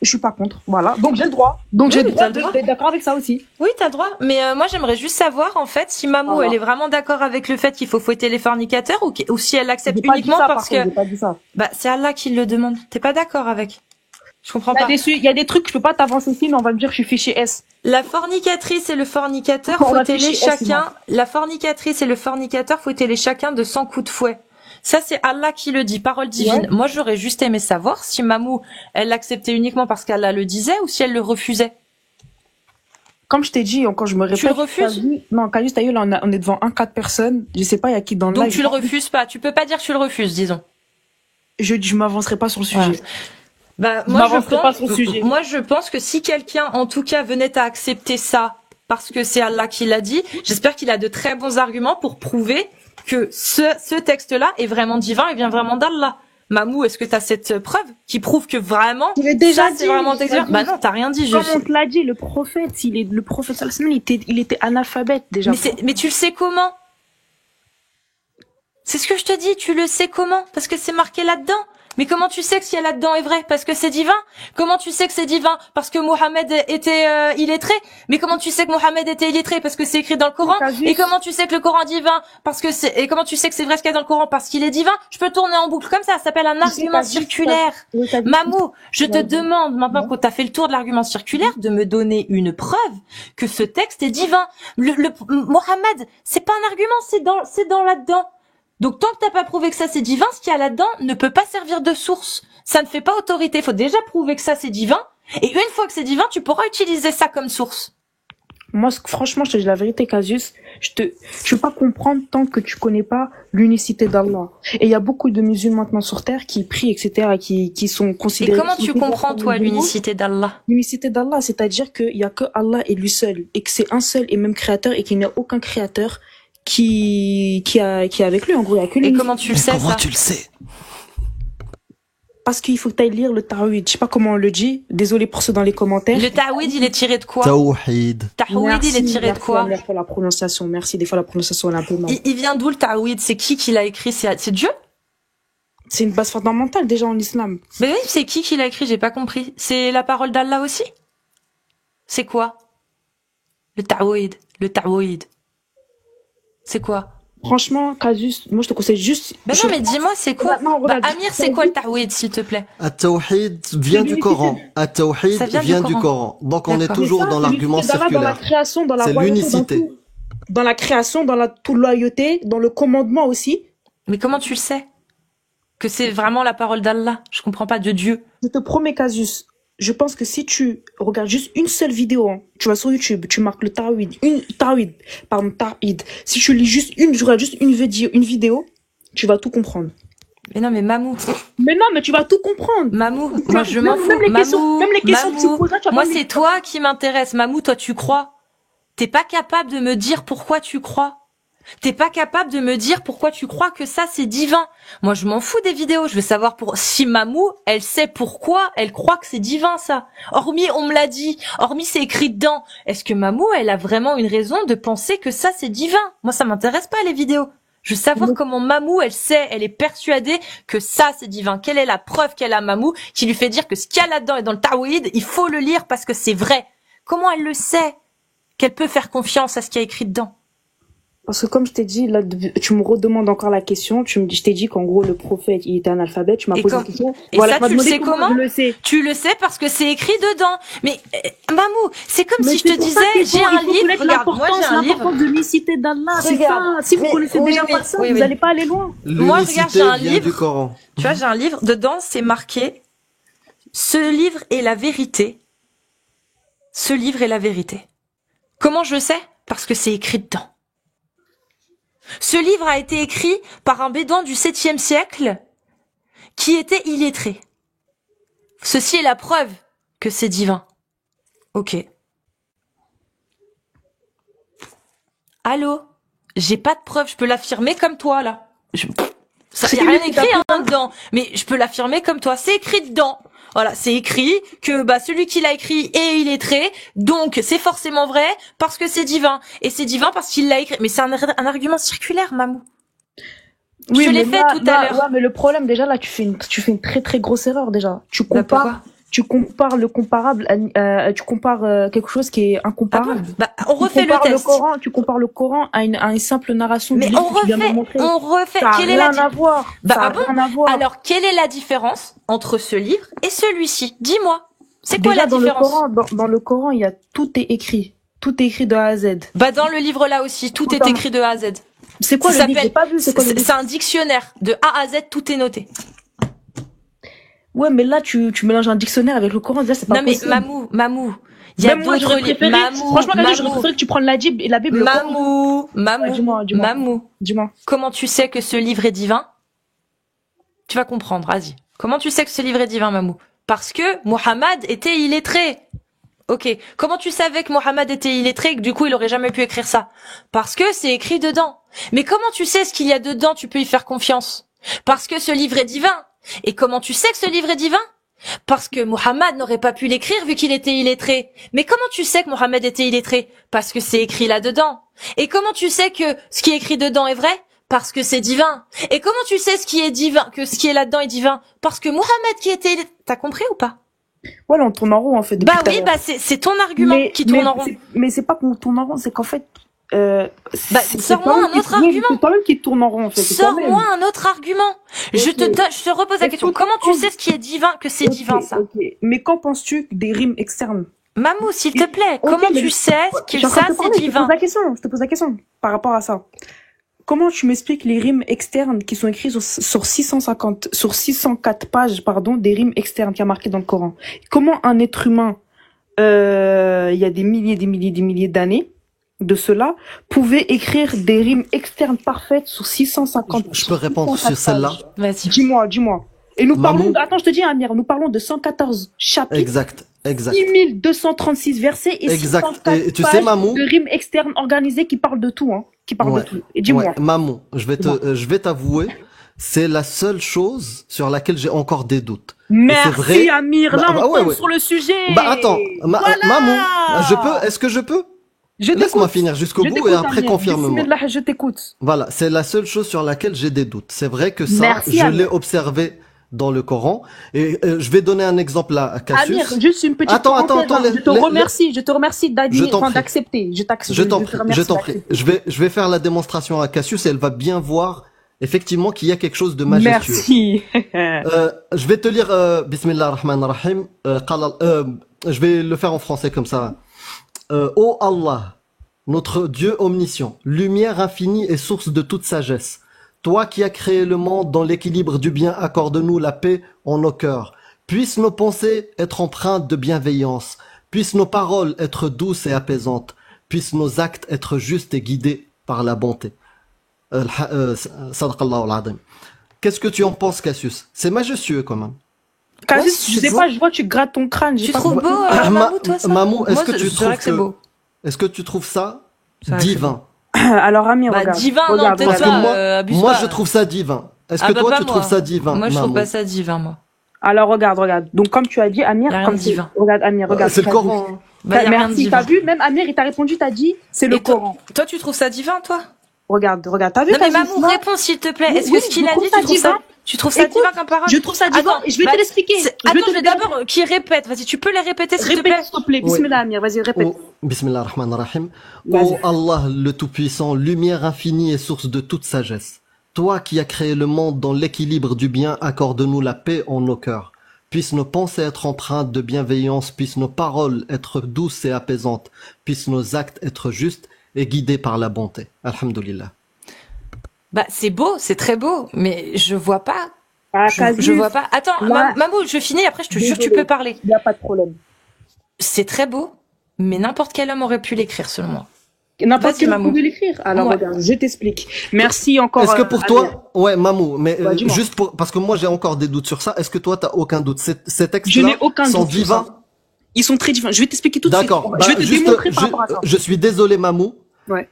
je suis pas contre. Voilà. Donc, j'ai le droit. Donc, Oui, j'ai mais le t'as droit le droit. d'être d'accord avec ça aussi. Oui, t'as le droit. Mais moi, j'aimerais juste savoir en fait si Mamou Voilà. elle est vraiment d'accord avec le fait qu'il faut fouetter les fornicateurs ou si elle l'accepte J'ai pas dit uniquement ça, par parce contre, que j'ai pas dit ça. bah c'est Allah qui le demande. T'es pas d'accord avec? Je comprends pas. Il y a des trucs, je peux pas t'avancer ici, mais on va me dire que je suis fiché S. La fornicatrice et le fornicateur, On a fouettez-les fiché S, chacun. La fornicatrice et le fornicateur, fouettez-les chacun de 100 coups de fouet. Ça, c'est Allah qui le dit, parole divine. Ouais. Moi, j'aurais juste aimé savoir si Mamou, elle l'acceptait uniquement parce qu'Allah le disait ou si elle le refusait. Comme je t'ai dit, encore je me répète. Tu le refuses? t'as vu Non, Kalius, t'as vu, là, on est devant 4 personnes. Je sais pas, il y a qui dans le Donc live. tu le refuses pas. Tu peux pas dire que tu le refuses, disons. Je m'avancerai pas sur le sujet. Ouais. Bah, Je m'avancerai pas sur le sujet. moi, je pense que si quelqu'un, en tout cas, venait à accepter ça parce que c'est Allah qui l'a dit, j'espère qu'il a de très bons arguments pour prouver que ce texte-là est vraiment divin et vient vraiment d'Allah. Mamou, est-ce que tu as cette preuve qui prouve que vraiment, Je l'ai déjà ça, dit, c'est vraiment je l'ai divin? dit. Bah non, t'as rien dit. Comme on te l'a dit, le prophète, le prophète sallallahu alayhi wa sallam, il était analphabète, déjà. Mais tu le sais comment? C'est ce que je te dis, tu le sais comment? Parce que c'est marqué là-dedans. Mais comment tu sais que ce qu'il y a là-dedans est vrai? Parce que c'est divin. Comment tu sais que c'est divin? Parce que Mohammed était illettré. Mais comment tu sais que Mohammed était illettré? Parce que c'est écrit dans le Coran. Et comment tu sais que le Coran est divin? Et comment tu sais que c'est vrai ce qu'il y a dans le Coran? Parce qu'il est divin. Je peux tourner en boucle comme ça s'appelle un argument circulaire. Mamou, je te demande, maintenant que t'as fait le tour de l'argument circulaire, de me donner une preuve que ce texte est divin. Mohammed, c'est pas un argument, c'est dans là-dedans. Donc tant que t'as pas prouvé que ça c'est divin, ce qu'il y a là-dedans ne peut pas servir de source. Ça ne fait pas autorité. Faut déjà prouver que ça c'est divin. Et une fois que c'est divin, tu pourras utiliser ça comme source. Moi, franchement, je te dis la vérité, Cassius. Je peux pas comprendre tant que tu connais pas l'unicité d'Allah. Et il y a beaucoup de musulmans maintenant sur terre qui prient, etc., qui sont considérés. Et comment tu comprends, toi, l'unicité d'Allah? L'unicité d'Allah, c'est-à-dire qu'il y a que Allah et lui seul. Et que c'est un seul et même créateur et qu'il n'y a aucun créateur qui est avec lui, en gros, il y a que lui. Et comment tu le sais, comment ça? tu le sais? Parce qu'il faut que tu ailles lire le Tawhid. Je sais pas comment on le dit. Désolé pour ceux dans les commentaires. Le Tawhid, il est tiré de quoi? Tawhid. Tawhid, il est tiré de quoi? Merci pour la prononciation. Merci. Des fois, la prononciation, elle est un peu mal. Il vient d'où le Tawhid? C'est qui l'a écrit? C'est Dieu? C'est une base fondamentale, déjà, en islam. Mais oui, c'est qui l'a écrit? J'ai pas compris. C'est la parole d'Allah aussi? C'est quoi? Le Tawhid. C'est quoi? Franchement, Casus, moi je te conseille juste. Ben non, mais dis-moi, c'est quoi? Amir, c'est quoi le Tawhid, s'il te plaît? At-Tawhid vient du Coran. At-Tawhid vient du Coran. Donc on est toujours dans l'argument circulaire. Dans la création, dans la c'est l'unicité. Dans la création, dans la toute loyauté, dans le commandement aussi. Mais comment tu le sais? Que c'est vraiment la parole d'Allah? Je comprends pas, de Dieu. Je te promets, Casus. Je pense que si tu regardes juste une seule vidéo, hein, tu vas sur YouTube, tu marques le Tawhid, Tawhid. Si tu lis juste tu regardes juste une vidéo, tu vas tout comprendre. Mais non, mais Mamou. Mais non, mais tu vas tout comprendre. Mamou, moi je m'en fous. Même les questions que tu poses là, moi c'est toi qui m'intéresse. Mamou, toi tu crois. T'es pas capable de me dire pourquoi tu crois. T'es pas capable de me dire pourquoi tu crois que ça c'est divin. Moi je m'en fous des vidéos, je veux savoir si Mamou, elle sait pourquoi elle croit que c'est divin ça. Hormis on me l'a dit, hormis c'est écrit dedans. Est-ce que Mamou, elle a vraiment une raison de penser que ça c'est divin? Moi ça m'intéresse pas les vidéos. Je veux savoir comment Mamou, elle sait, elle est persuadée que ça c'est divin. Quelle est la preuve qu'elle a Mamou qui lui fait dire que ce qu'il y a là-dedans et dans le Tawhid, il faut le lire parce que c'est vrai. Comment elle le sait qu'elle peut faire confiance à ce qu'il y a écrit dedans? Parce que comme je t'ai dit, là, tu me redemandes encore la question. Je t'ai dit qu'en gros, le prophète, il était analphabète. Tu m'as posé la question. Et voilà, ça, tu le sais comment? Je le sais. Tu le sais parce que c'est écrit dedans. Mais, Mamou, c'est comme si je te disais, j'ai un livre. Regarde, moi, j'ai un livre. L'importance de l'unicité d'Allah, c'est ça. Si vous connaissez déjà pas ça, vous n'allez pas aller loin. Moi, regarde, j'ai un livre. Du Coran. Tu vois, j'ai un livre. Dedans, c'est marqué, ce livre est la vérité. Ce livre est la vérité. Comment je le sais? Parce que c'est écrit dedans. Ce livre a été écrit par un bédouin du 7e siècle qui était illettré. Ceci est la preuve que c'est divin. Ok. Allô? J'ai pas de preuve, je peux l'affirmer comme toi, là. Ça y a rien écrit dedans, mais je peux l'affirmer comme toi. C'est écrit dedans. Voilà, c'est écrit que celui qui l'a écrit est illettré, donc c'est forcément vrai parce que c'est divin. Et c'est divin parce qu'il l'a écrit. Mais c'est un argument circulaire, Mamou. Oui, je l'ai fait tout à l'heure. Ouais, mais le problème, déjà, là, tu fais une très très grosse erreur, déjà. Tu compares le comparable, tu compares quelque chose qui est incomparable. On refait le test. Tu compares le Coran à une simple narration du livre que tu viens de montrer. On refait. Quelle est la différence? Alors, quelle est la différence entre ce livre et celui-ci? Dis-moi. C'est quoi la différence? Dans le Coran, tout est écrit. Tout est écrit de A à Z. Dans le livre là aussi, tout est écrit de A à Z. C'est quoi le livre? J'ai pas vu. C'est un dictionnaire. De A à Z, tout est noté. Ouais, mais là, tu mélanges un dictionnaire avec le Coran, déjà, c'est pas possible. Non, mais Mamou, il y a d'autres livres. Franchement, j'aurais préféré que tu prennes la Bible. Dis-moi. Comment tu sais que ce livre est divin? Tu vas comprendre, vas-y. Comment tu sais que ce livre est divin, Mamou? Parce que Mohammed était illettré. Ok. Comment tu savais que Mohammed était illettré et que du coup, il aurait jamais pu écrire ça? Parce que c'est écrit dedans. Mais comment tu sais ce qu'il y a dedans? Tu peux y faire confiance. Parce que ce livre est divin. Et comment tu sais que ce livre est divin? Parce que Mohammed n'aurait pas pu l'écrire vu qu'il était illettré. Mais comment tu sais que Mohammed était illettré? Parce que c'est écrit là-dedans. Et comment tu sais que ce qui est écrit dedans est vrai? Parce que c'est divin. Et comment tu sais ce qui est divin, que ce qui est là-dedans est divin? Parce que Mohammed qui était, t'as compris ou pas? Voilà, on tourne en rond, en fait. Bah oui, bah c'est ton argument qui tourne en rond. Mais c'est pas qu'on tourne en rond, c'est qu'en fait, sors-moi un autre argument. C'est toi-même qui tourne en rond, en fait. Sors-moi un autre argument. Je te repose la question. Comment tu sais ce qui est divin, que c'est divin, ça? Mais qu'en penses-tu des rimes externes? Mamou, s'il te plaît, comment tu sais que ça, c'est divin? Je te pose la question par rapport à ça. Comment tu m'expliques les rimes externes qui sont écrites sur 604 pages, pardon, des rimes externes qui a marqué dans le Coran? Comment un être humain, il y a des milliers d'années de cela, pouvait écrire des rimes externes parfaites sur 650 pages? Je peux répondre sur celle-là? Vas-y. Dis-moi. Et nous parlons, attends, je te dis, Amir, nous parlons de 114 chapitres. Exact. 6236 versets et 604 et tu sais, Mamou, de rimes externes organisées qui parlent de tout, hein. Qui parlent de tout. Et dis-moi. Ouais, Mamou, je vais t'avouer, c'est la seule chose sur laquelle j'ai encore des doutes. Merci, Amir. Là, on tombe sur le sujet. Attends, voilà. Mamou, est-ce que je peux? Laisse-moi finir jusqu'au bout et après confirme-moi. Je t'écoute. Voilà, c'est la seule chose sur laquelle j'ai des doutes. C'est vrai que ça, je l'ai observé dans le Coran. Et je vais donner un exemple à Cassius. Amir, juste une petite Attends, je te remercie d'accepter. Je t'en prie. Je vais faire la démonstration à Cassius et elle va bien voir effectivement qu'il y a quelque chose de majestueux. Merci. Je vais te lire Bismillah ar-Rahman ar-Rahim. Je vais le faire en français comme ça. Ô Allah, notre Dieu omniscient, lumière infinie et source de toute sagesse, toi qui as créé le monde dans l'équilibre du bien, accorde-nous la paix en nos cœurs. Puissent nos pensées être empreintes de bienveillance, puissent nos paroles être douces et apaisantes, puissent nos actes être justes et guidés par la bonté. Sadaqallahu al-Azim. Qu'est-ce que tu en penses, Cassius? C'est majestueux quand même. Cassius, je sais pas, je vois tu grattes ton crâne. Tu trouves beau, Mamou, toi, ça? Mamou, est-ce que tu trouves ça divin? Alors, Amir, regarde. Divin, non, peut-être pas. Moi, je trouve ça divin. Est-ce que toi, tu trouves ça divin? Moi, je trouve pas ça divin, moi. Alors, regarde. Donc, comme tu as dit, Amir, regarde, Amir, regarde. C'est le Coran. Merci, t'as vu? Même Amir, il t'a répondu, t'as dit, c'est le Coran. Toi, tu trouves ça divin, toi? Regarde, t'as vu? Non, mais Mamou, réponds, s'il te plaît. Est-ce que ce qu'il a dit, tu trouves ça divin comme parole? Je trouve ça divin, et je vais te l'expliquer. Attends, je vais d'abord, qui répète. Vas-y, tu peux les répéter, s'il te plaît? Répète, s'il te plaît. Bismillah, Amir, vas-y, répète. Bismillah ar-Rahman ar-Rahim. Ô Allah, le Tout-Puissant, lumière infinie et source de toute sagesse. Toi qui as créé le monde dans l'équilibre du bien, accorde-nous la paix en nos cœurs. Puissent nos pensées être empreintes de bienveillance, puissent nos paroles être douces et apaisantes, puissent nos actes être justes et guidés par la bonté. Alhamdulillah. Bah, c'est beau, c'est très beau, mais je vois pas. Je vois pas. Attends, Mamou, je finis, après je te jure, tu peux parler. Il y a pas de problème. C'est très beau, mais n'importe quel homme aurait pu l'écrire, selon moi. N'importe quel homme pouvait l'écrire. Alors, regarde, je t'explique. Merci encore. Est-ce que pour toi, Mamou, mais juste parce que moi j'ai encore des doutes sur ça, est-ce que toi t'as aucun doute? Ces textes-là sont divins? Ils sont très divins. Je vais t'expliquer tout de suite. D'accord. Je vais te démontrer par rapport à ça. Je suis désolé, Mamou. Ouais.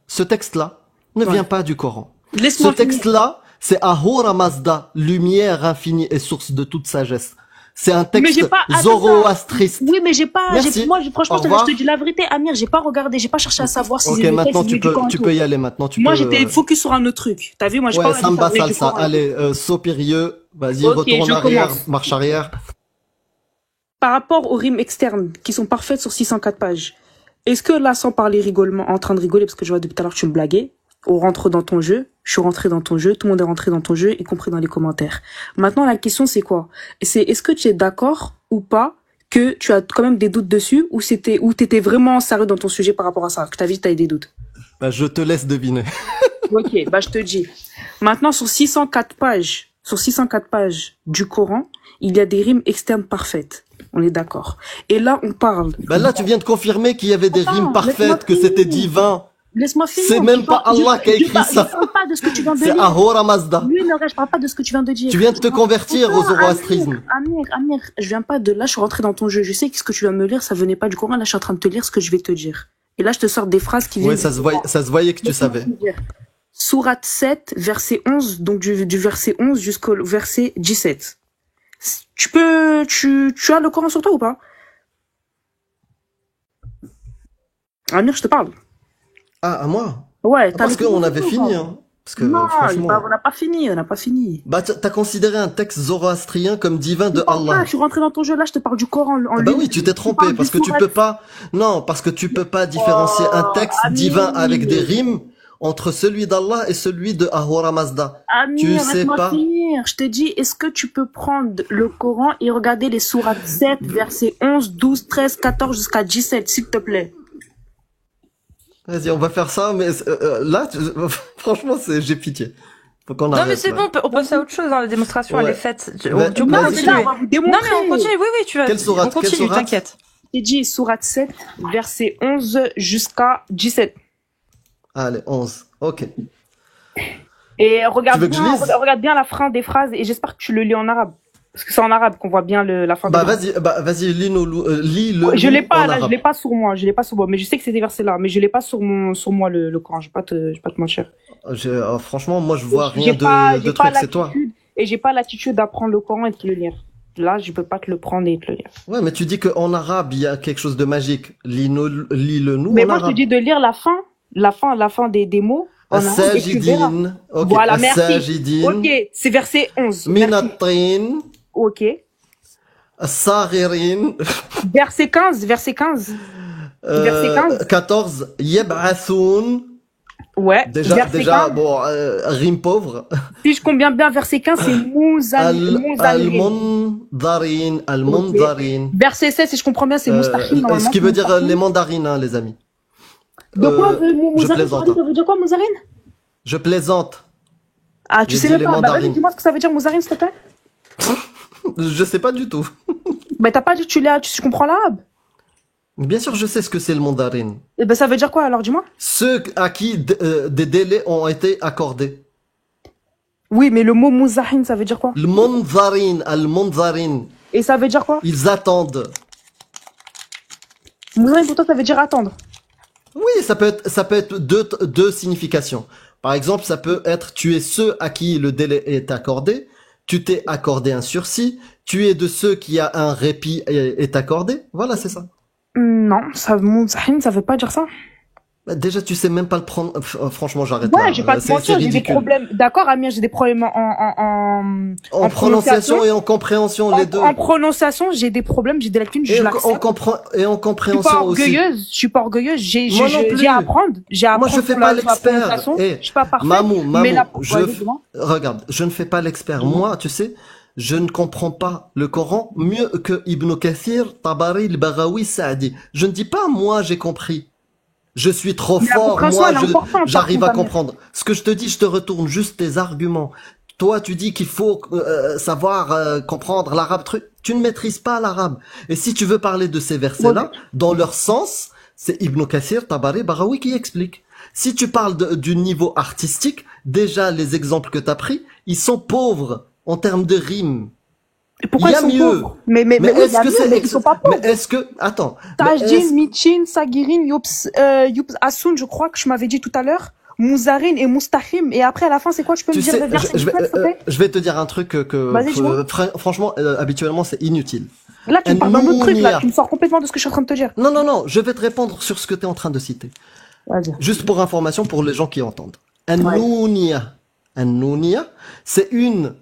Ce texte-là ne vient pas du Coran. Laisse-moi Ce texte-là, c'est Ahura Mazda, lumière infinie et source de toute sagesse. C'est un texte zoroastriste. Oui, mais moi, franchement, je te dis la vérité, Amir, j'ai pas regardé, j'ai pas cherché à savoir si c'était maintenant tu peux y aller maintenant. Moi, j'étais focus sur un autre truc. T'as vu, moi, j'ai pas Samba salsa. Allez, saut périlleux. Vas-y, retourne en arrière, marche arrière. Par rapport aux rimes externes, qui sont parfaites sur 604 pages, est-ce que là, sans parler rigolement, en train de rigoler, parce que je vois depuis tout à l'heure que tu me blaguais, on rentre dans ton jeu, je suis rentré dans ton jeu, tout le monde est rentré dans ton jeu, y compris dans les commentaires. Maintenant, la question, c'est quoi? Est-ce que tu es d'accord ou pas que tu as quand même des doutes dessus, ou t'étais vraiment sérieux dans ton sujet par rapport à ça, que t'as vu que t'avais des doutes? Bah, je te laisse deviner. Ok, je te dis. Maintenant, sur 604 pages du Coran, il y a des rimes externes parfaites. On est d'accord. Et là, on parle. Bah là, tu viens de confirmer qu'il y avait des rimes parfaites, que c'était divin. Laisse-moi finir. C'est même pas Allah qui a écrit ça. Je parle pas de ce que tu viens de dire. C'est Ahura Mazda. Oui, non, je parle pas de ce que tu viens de dire. Tu viens de te convertir au zoroastrisme. Amir, je viens pas de là, je suis rentré dans ton jeu. Je sais que ce que tu viens de me lire, ça venait pas du Coran. Là, je suis en train de te lire ce que je vais te dire. Et là, je te sors des phrases qui viennent. Oui, ça se voyait que tu savais. Sourate 7, verset 11, donc du verset 11 jusqu'au verset 17. Tu as le Coran sur toi ou pas? Amir, je te parle. Ah, à moi? Ouais, parce qu'on avait fini, hein. Parce que Non, franchement, on n'a pas fini, on n'a pas fini. bah t'as considéré un texte zoroastrien comme divin de Allah. Je suis rentré dans ton jeu là, je te parle du Coran en Bah oui, tu t'es trompé parce que tu peux pas. Non, parce que tu peux pas différencier un texte divin avec des rimes entre celui d'Allah et celui de Ahura Mazda. Tu sais pas. Finir. Je te dis, est-ce que tu peux prendre le Coran et regarder les sourates 7, versets 11, 12, 13, 14 jusqu'à 17, s'il te plaît? Vas-y, on va faire ça, mais là, franchement, j'ai pitié. Faut qu'on arrête. Non, mais c'est bon, on passe à autre chose, la démonstration, elle est faite. Bah, On va continuer. Non, mais on continue, oui, tu vas. Quelle sourate? On continue, t'inquiète. J'ai dit sourate 7, verset 11 jusqu'à 17. Allez, 11. Ok. Et regarde bien la fin des phrases et j'espère que tu le lis en arabe. Parce que c'est en arabe qu'on voit bien la fin. Vas-y, lis-le. Je l'ai pas, là, je l'ai pas sur moi, mais je sais que c'est des versets là, mais je l'ai pas sur moi le Coran, je vais pas te mentir. Franchement, moi, je vois rien de truc, c'est toi. Et j'ai pas l'attitude d'apprendre le Coran et de te le lire. Là, je peux pas te le prendre et te le lire. Ouais, mais tu dis qu'en arabe, il y a quelque chose de magique. Lis-le nous mais en moi, arabe. je te dis de lire la fin des mots. As-sajidin. Ok, voilà, merci. As-sajidin. Ok, c'est verset 11. Minatin. Ok. As-saghirin. Verset 15. Verset 15. 14. Yeb'athoun. Ouais. Déjà, bon, rime pauvre. Si je compte bien verset 15, c'est Al-Mundarin. Al-Mundarin. Verset 16, si je comprends bien, c'est Moustahim. Ce qui veut dire les mandarines, hein, les amis. De quoi, je plaisante. Ça veut dire quoi, Mouzarine? Je plaisante. Ah, tu sais même pas. Bah, vas-y, dis-moi ce que ça veut dire, Mouzarine, s'il te plaît. Je sais pas du tout. Mais t'as pas dit que tu comprends l'arabe? Bien sûr, je sais ce que c'est le mandarin. Et ben, ça veut dire quoi, alors, dis-moi? Ceux à qui des délais ont été accordés. Oui, mais le mot Mouzarine, ça veut dire quoi? Le mandarin, al-mandarin. Et ça veut dire quoi? Ils attendent. Mouzarine, pour toi, ça veut dire attendre. Oui, ça peut être deux significations. Par exemple, ça peut être tu es ceux à qui le délai est accordé, tu t'es accordé un sursis, tu es de ceux qui a un répit est accordé. Voilà, c'est ça. Non, ça veut pas dire ça. Bah, déjà, tu sais même pas le prendre. Franchement, j'arrête là. Ouais, j'ai pas de mentir, j'ai des problèmes. D'accord, Amir, j'ai des problèmes en prononciation et en compréhension, les deux. En prononciation, j'ai des problèmes, j'ai des lacunes, je l'accepte. Et en compréhension aussi. Je suis pas orgueilleuse, j'ai à apprendre. Moi, je fais pas l'expert. Je suis pas parfaite. Mamou, regarde, je ne fais pas l'expert. Moi, tu sais, je ne comprends pas le Coran mieux que Ibn Kathir, Tabari, al-Baghawi, Saadi. Je ne dis pas, moi, j'ai compris. Je suis trop fort, moi, j'arrive à comprendre. Ce que je te dis, je te retourne juste tes arguments. Toi, tu dis qu'il faut savoir comprendre l'arabe. Tu ne maîtrises pas l'arabe. Et si tu veux parler de ces versets-là, dans leur sens, c'est Ibn Kathir, Tabari, Baghawi qui explique. Si tu parles du niveau artistique, déjà, les exemples que tu as pris, ils sont pauvres en termes de rimes. Et pourquoi ils sont pauvres? Mais est-ce que c'est, ils sont pas pauvres. Mais est-ce que, attends. Tajdin, Michin, Sagirin, Yubs Asun, je crois que je m'avais dit tout à l'heure. Mouzarin et Moustahim. Et après, à la fin, c'est quoi? Tu peux me dire le verset? Je vais te dire un truc franchement, habituellement, c'est inutile. Là, tu me parles d'un autre truc, là. Tu me sors complètement de ce que je suis en train de te dire. Non. Je vais te répondre sur ce que tu es en train de citer. Juste pour information, pour les gens qui entendent. An-Nounia, c'est une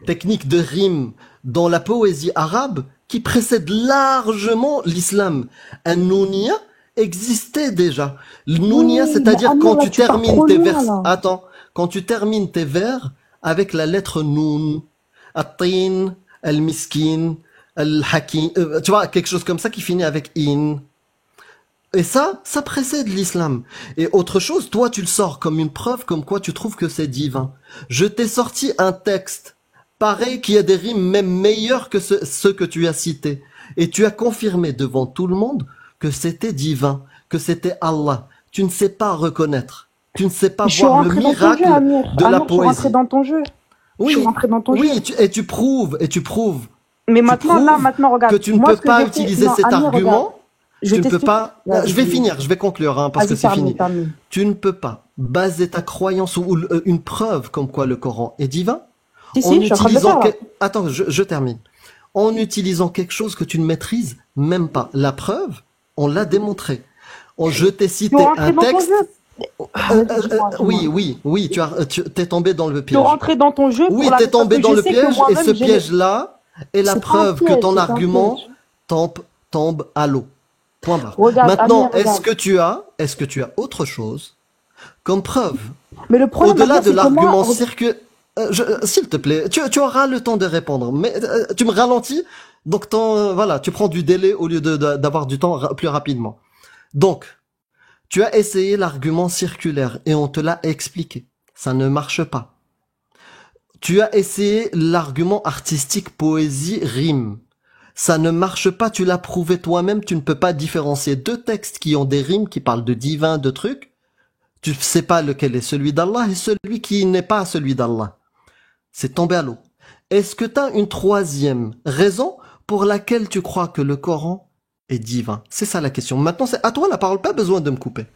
technique de rime dans la poésie arabe qui précède largement l'islam. Un nounia existait déjà. Le nounia, c'est-à-dire quand tu termines tes vers. Attends, quand tu termines tes vers avec la lettre noun, at-tin, al-miskin, al-hakim, tu vois, quelque chose comme ça qui finit avec in. Et ça précède l'islam. Et autre chose, toi, tu le sors comme une preuve comme quoi tu trouves que c'est divin. Je t'ai sorti un texte pareil qui a des rimes même meilleures que ceux que tu as cités. Et tu as confirmé devant tout le monde que c'était divin, que c'était Allah. Tu ne sais pas reconnaître. Tu ne sais pas voir le miracle de la poésie. Je suis rentré dans ton jeu. Oui, je suis rentré dans ton jeu. Oui, et tu prouves. Mais maintenant, regarde. Que tu ne peux pas utiliser cet argument. Tu ne peux pas. Je vais finir, je vais conclure, hein, parce que c'est fini. Tu ne peux pas baser ta croyance ou une preuve comme quoi le Coran est divin. Attends, je termine. En utilisant quelque chose que tu ne maîtrises même pas. La preuve, on l'a démontré. Je t'ai cité un texte. Oui, tu t'es tombé dans le piège. Tu rentrais dans ton jeu. Oui, t'es tombé dans le piège et ce piège-là est la preuve que ton argument tombe à l'eau. Point barre. Maintenant, est-ce que tu as autre chose comme preuve? Mais le problème, au-delà de l'argument circulaire, s'il te plaît, tu auras le temps de répondre, mais tu me ralentis, donc voilà, tu prends du délai au lieu d'avoir du temps plus rapidement. Donc, tu as essayé l'argument circulaire et on te l'a expliqué. Ça ne marche pas. Tu as essayé l'argument artistique, poésie, rime. Ça ne marche pas, tu l'as prouvé toi-même, tu ne peux pas différencier deux textes qui ont des rimes, qui parlent de divin, de trucs. Tu sais pas lequel est celui d'Allah et celui qui n'est pas celui d'Allah. C'est tombé à l'eau. Est-ce que tu as une troisième raison pour laquelle tu crois que le Coran est divin? C'est ça la question. Maintenant, c'est à toi la parole, pas besoin de me couper.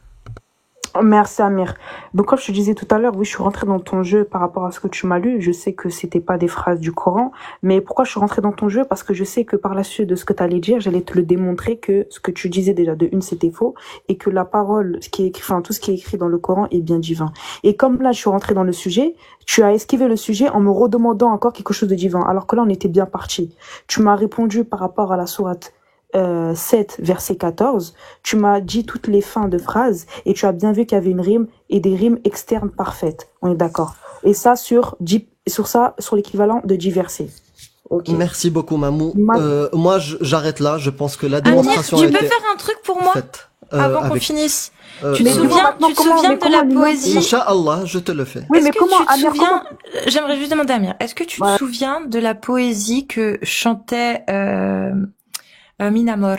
Merci Amir. Donc comme je te disais tout à l'heure, oui, je suis rentrée dans ton jeu par rapport à ce que tu m'as lu. Je sais que c'était pas des phrases du Coran, mais pourquoi je suis rentrée dans ton jeu? Parce que je sais que par la suite de ce que tu allais dire, j'allais te le démontrer que ce que tu disais déjà de une, c'était faux, et que la parole, ce qui est écrit, enfin tout ce qui est écrit dans le Coran est bien divin. Et comme là, je suis rentrée dans le sujet, tu as esquivé le sujet en me redemandant encore quelque chose de divin, alors que là, on était bien parti. Tu m'as répondu par rapport à la sourate 7, verset 14, tu m'as dit toutes les fins de phrases et tu as bien vu qu'il y avait une rime et des rimes externes parfaites. On est d'accord. Et ça sur l'équivalent de 10 versets. Okay. Merci beaucoup, Mamou. Moi, j'arrête là. Je pense que la démonstration Amir, tu peux faire un truc pour moi avant qu'on finisse. Tu te souviens de la poésie? Inch'Allah, je te le fais. Oui, mais comment, Amir, J'aimerais juste demander à Amir, est-ce que tu te souviens de la poésie que chantait Minamor?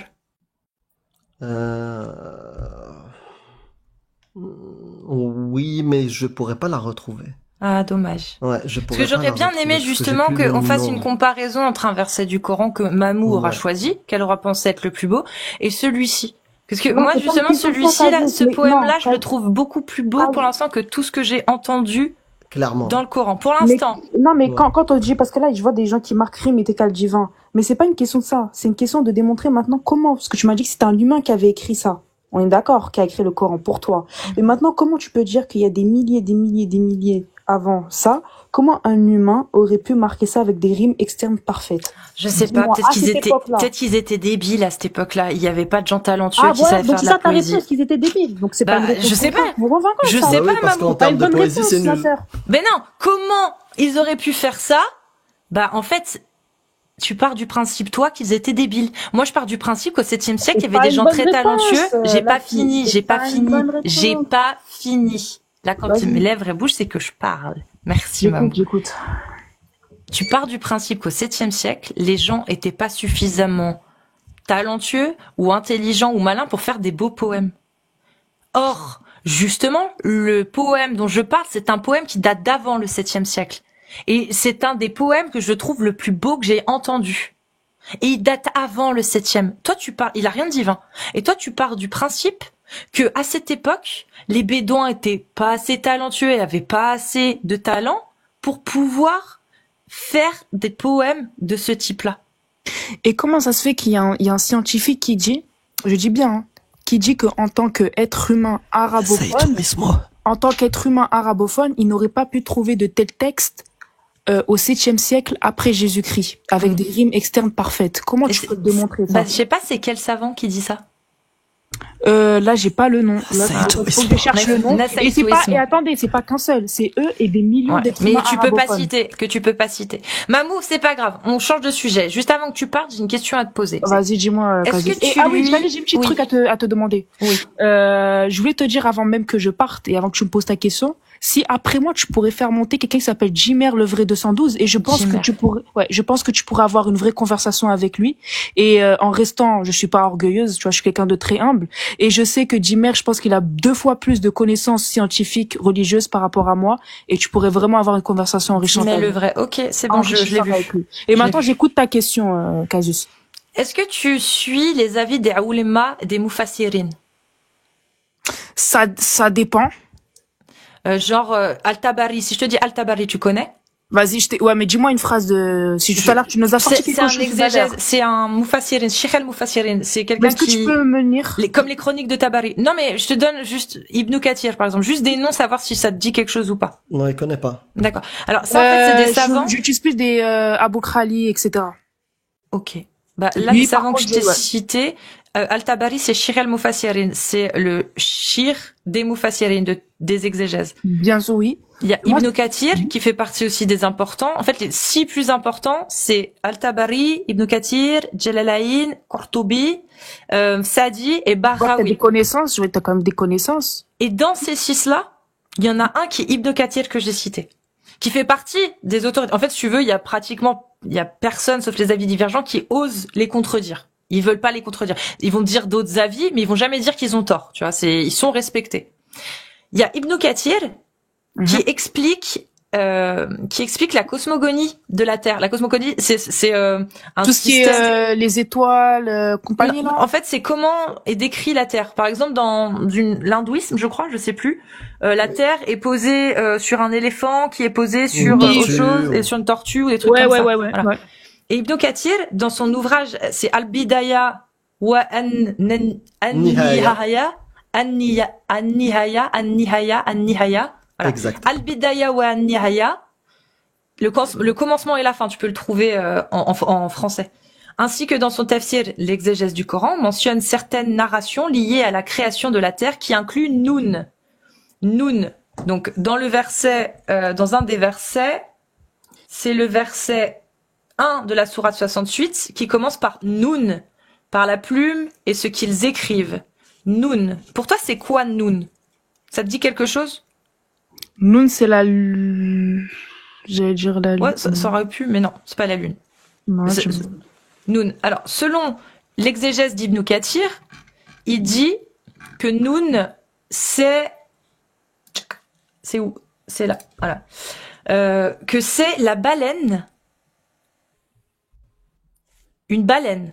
Oui, mais je pourrais pas la retrouver. Ah, dommage. Ouais, parce que j'aurais bien aimé justement qu'on fasse une comparaison entre un verset du Coran que Mamou aura choisi, qu'elle aura pensé être le plus beau, et celui-ci. Parce que moi, justement, celui-ci, là, ce poème-là, je le trouve beaucoup plus beau pour l'instant que tout ce que j'ai entendu clairement dans le Coran, pour l'instant. Non, mais quand on dit, parce que là, je vois des gens qui marquent rime et t'écales divin. Mais c'est pas une question de ça. C'est une question de démontrer maintenant comment. Parce que tu m'as dit que c'était un humain qui avait écrit ça. On est d'accord, qui a écrit le Coran pour toi. Mais maintenant, comment tu peux dire qu'il y a des milliers avant ça? Comment un humain aurait pu marquer ça avec des rimes externes parfaites? Je sais pas, peut-être qu'ils étaient débiles à cette époque-là. Il y avait pas de gens talentueux qui savaient faire de la poésie. Donc qu'ils étaient débiles. Donc c'est pas une réponse. Je sais pas. Je sais pas, parce qu'en termes de poésie, c'est nul. Mais non, comment ils auraient pu faire ça? En fait, tu pars du principe, toi, qu'ils étaient débiles. Moi, je pars du principe qu'au 7e siècle, il y avait des gens très talentueux. J'ai pas fini. Là, quand mes lèvres bougent, c'est que je parle. Merci, maman. J'écoute. Tu pars du principe qu'au 7e siècle, les gens étaient pas suffisamment talentueux ou intelligents ou malins pour faire des beaux poèmes. Or, justement, le poème dont je parle, c'est un poème qui date d'avant le 7e siècle. Et c'est un des poèmes que je trouve le plus beau que j'ai entendu. Et il date avant le 7e. Toi, il a rien de divin. Et toi, tu pars du principe que, à cette époque, les Bédouins étaient pas assez talentueux et avaient pas assez de talent pour pouvoir faire des poèmes de ce type-là. Et comment ça se fait qu'il y a un scientifique qui dit, je dis bien, hein, qui dit qu'en tant qu'être humain arabophone, il n'aurait pas pu trouver de tels textes au 7e siècle après Jésus-Christ, avec des rimes externes parfaites. Comment tu peux te démontrer ça? Je sais pas, c'est quel savant qui dit ça? Là, j'ai pas le nom. Là, faut que je cherche le nom. Et attendez, c'est pas qu'un seul, c'est eux et des millions d'êtres humains tu peux pas citer. Mamou, c'est pas grave, on change de sujet. Juste avant que tu partes, j'ai une question à te poser. Vas-y, dis-moi. Est-ce que j'ai un petit truc à te demander. Oui. Je voulais te dire avant même que je parte et avant que tu me poses ta question, si après moi tu pourrais faire monter quelqu'un qui s'appelle Jimer le vrai 212 et je pense que tu pourrais avoir une vraie conversation avec lui et en restant, je suis pas orgueilleuse, tu vois, je suis quelqu'un de très humble et je sais que Jimer, je pense qu'il a 2 fois plus de connaissances scientifiques, religieuses par rapport à moi et tu pourrais vraiment avoir une conversation enrichissante. Mais le vrai, ok, c'est bon, je l'ai vu. Et maintenant j'écoute ta question, Casus. Est-ce que tu suis les avis des oulémas, des mufassirin? Ça dépend. Genre Al-Tabari, si je te dis Al-Tabari, tu connais? Vas-y, ouais, mais dis-moi une phrase si tout à l'heure tu nous as sorti quelque chose. C'est un exégèse, c'est un mufassirin, Sheikh al-Mufassirin. C'est quelqu'un qui... Est-ce que tu peux me lire? Comme les chroniques de Tabari. Non, mais je te donne juste Ibn Kathir, par exemple. Juste des noms, savoir si ça te dit quelque chose ou pas. Non, il connaît pas. D'accord. Alors, ça, en fait, c'est des savants. J'utilise plus des Abu Khali, etc. Ok. Bah, là, les savants que je t'ai cités, Al-Tabari, c'est Shir al-Mufassirin. C'est le Shir des Mufassirin, des exégèses. Bien sûr, oui. Il y a Ibn Kathir, qui fait partie aussi des importants. En fait, les 6 plus importants, c'est Al-Tabari, Ibn Kathir, Jalalayn, Qurtubi, Sadi et Baghawi. T'as des connaissances, t'as quand même des connaissances. Et dans ces 6-là, il y en a un qui est Ibn Kathir que j'ai cité, qui fait partie des autorités. En fait, si tu veux, il y a personne, sauf les avis divergents, qui osent les contredire. Ils veulent pas les contredire. Ils vont dire d'autres avis, mais ils vont jamais dire qu'ils ont tort. Tu vois, ils sont respectés. Il y a Ibn Kathir, qui explique la cosmogonie de la Terre. La cosmogonie, c'est un tout ce qui est les étoiles, compagnie là. En fait, c'est comment est décrit la Terre. Par exemple, dans l'hindouisme, je crois, je sais plus, la Terre est posée sur un éléphant qui est posé sur autre chose et sur une tortue ou des trucs comme ça. Voilà. Ouais. Et Ibn Kathir, dans son ouvrage, c'est Al-Bidaya wa An-Nihaya. Voilà. Exact. Al-Bidaya wa An-Nihaya. Le commencement et la fin, tu peux le trouver en français. Ainsi que dans son tafsir, l'exégèse du Coran mentionne certaines narrations liées à la création de la terre qui incluent Noun. Noun. Donc, dans un des versets, c'est le verset 1 de la sourate 68 qui commence par Noun, par la plume et ce qu'ils écrivent. Noun. Pour toi, c'est quoi Noun? Ça te dit quelque chose? Noun, c'est j'allais dire la lune. Ouais, ça aurait pu, mais non, c'est pas la lune. Non, Noun. Alors, selon l'exégèse d'Ibn Kathir, il dit que Noun, c'est où? C'est là, voilà. Que c'est la baleine. Une baleine.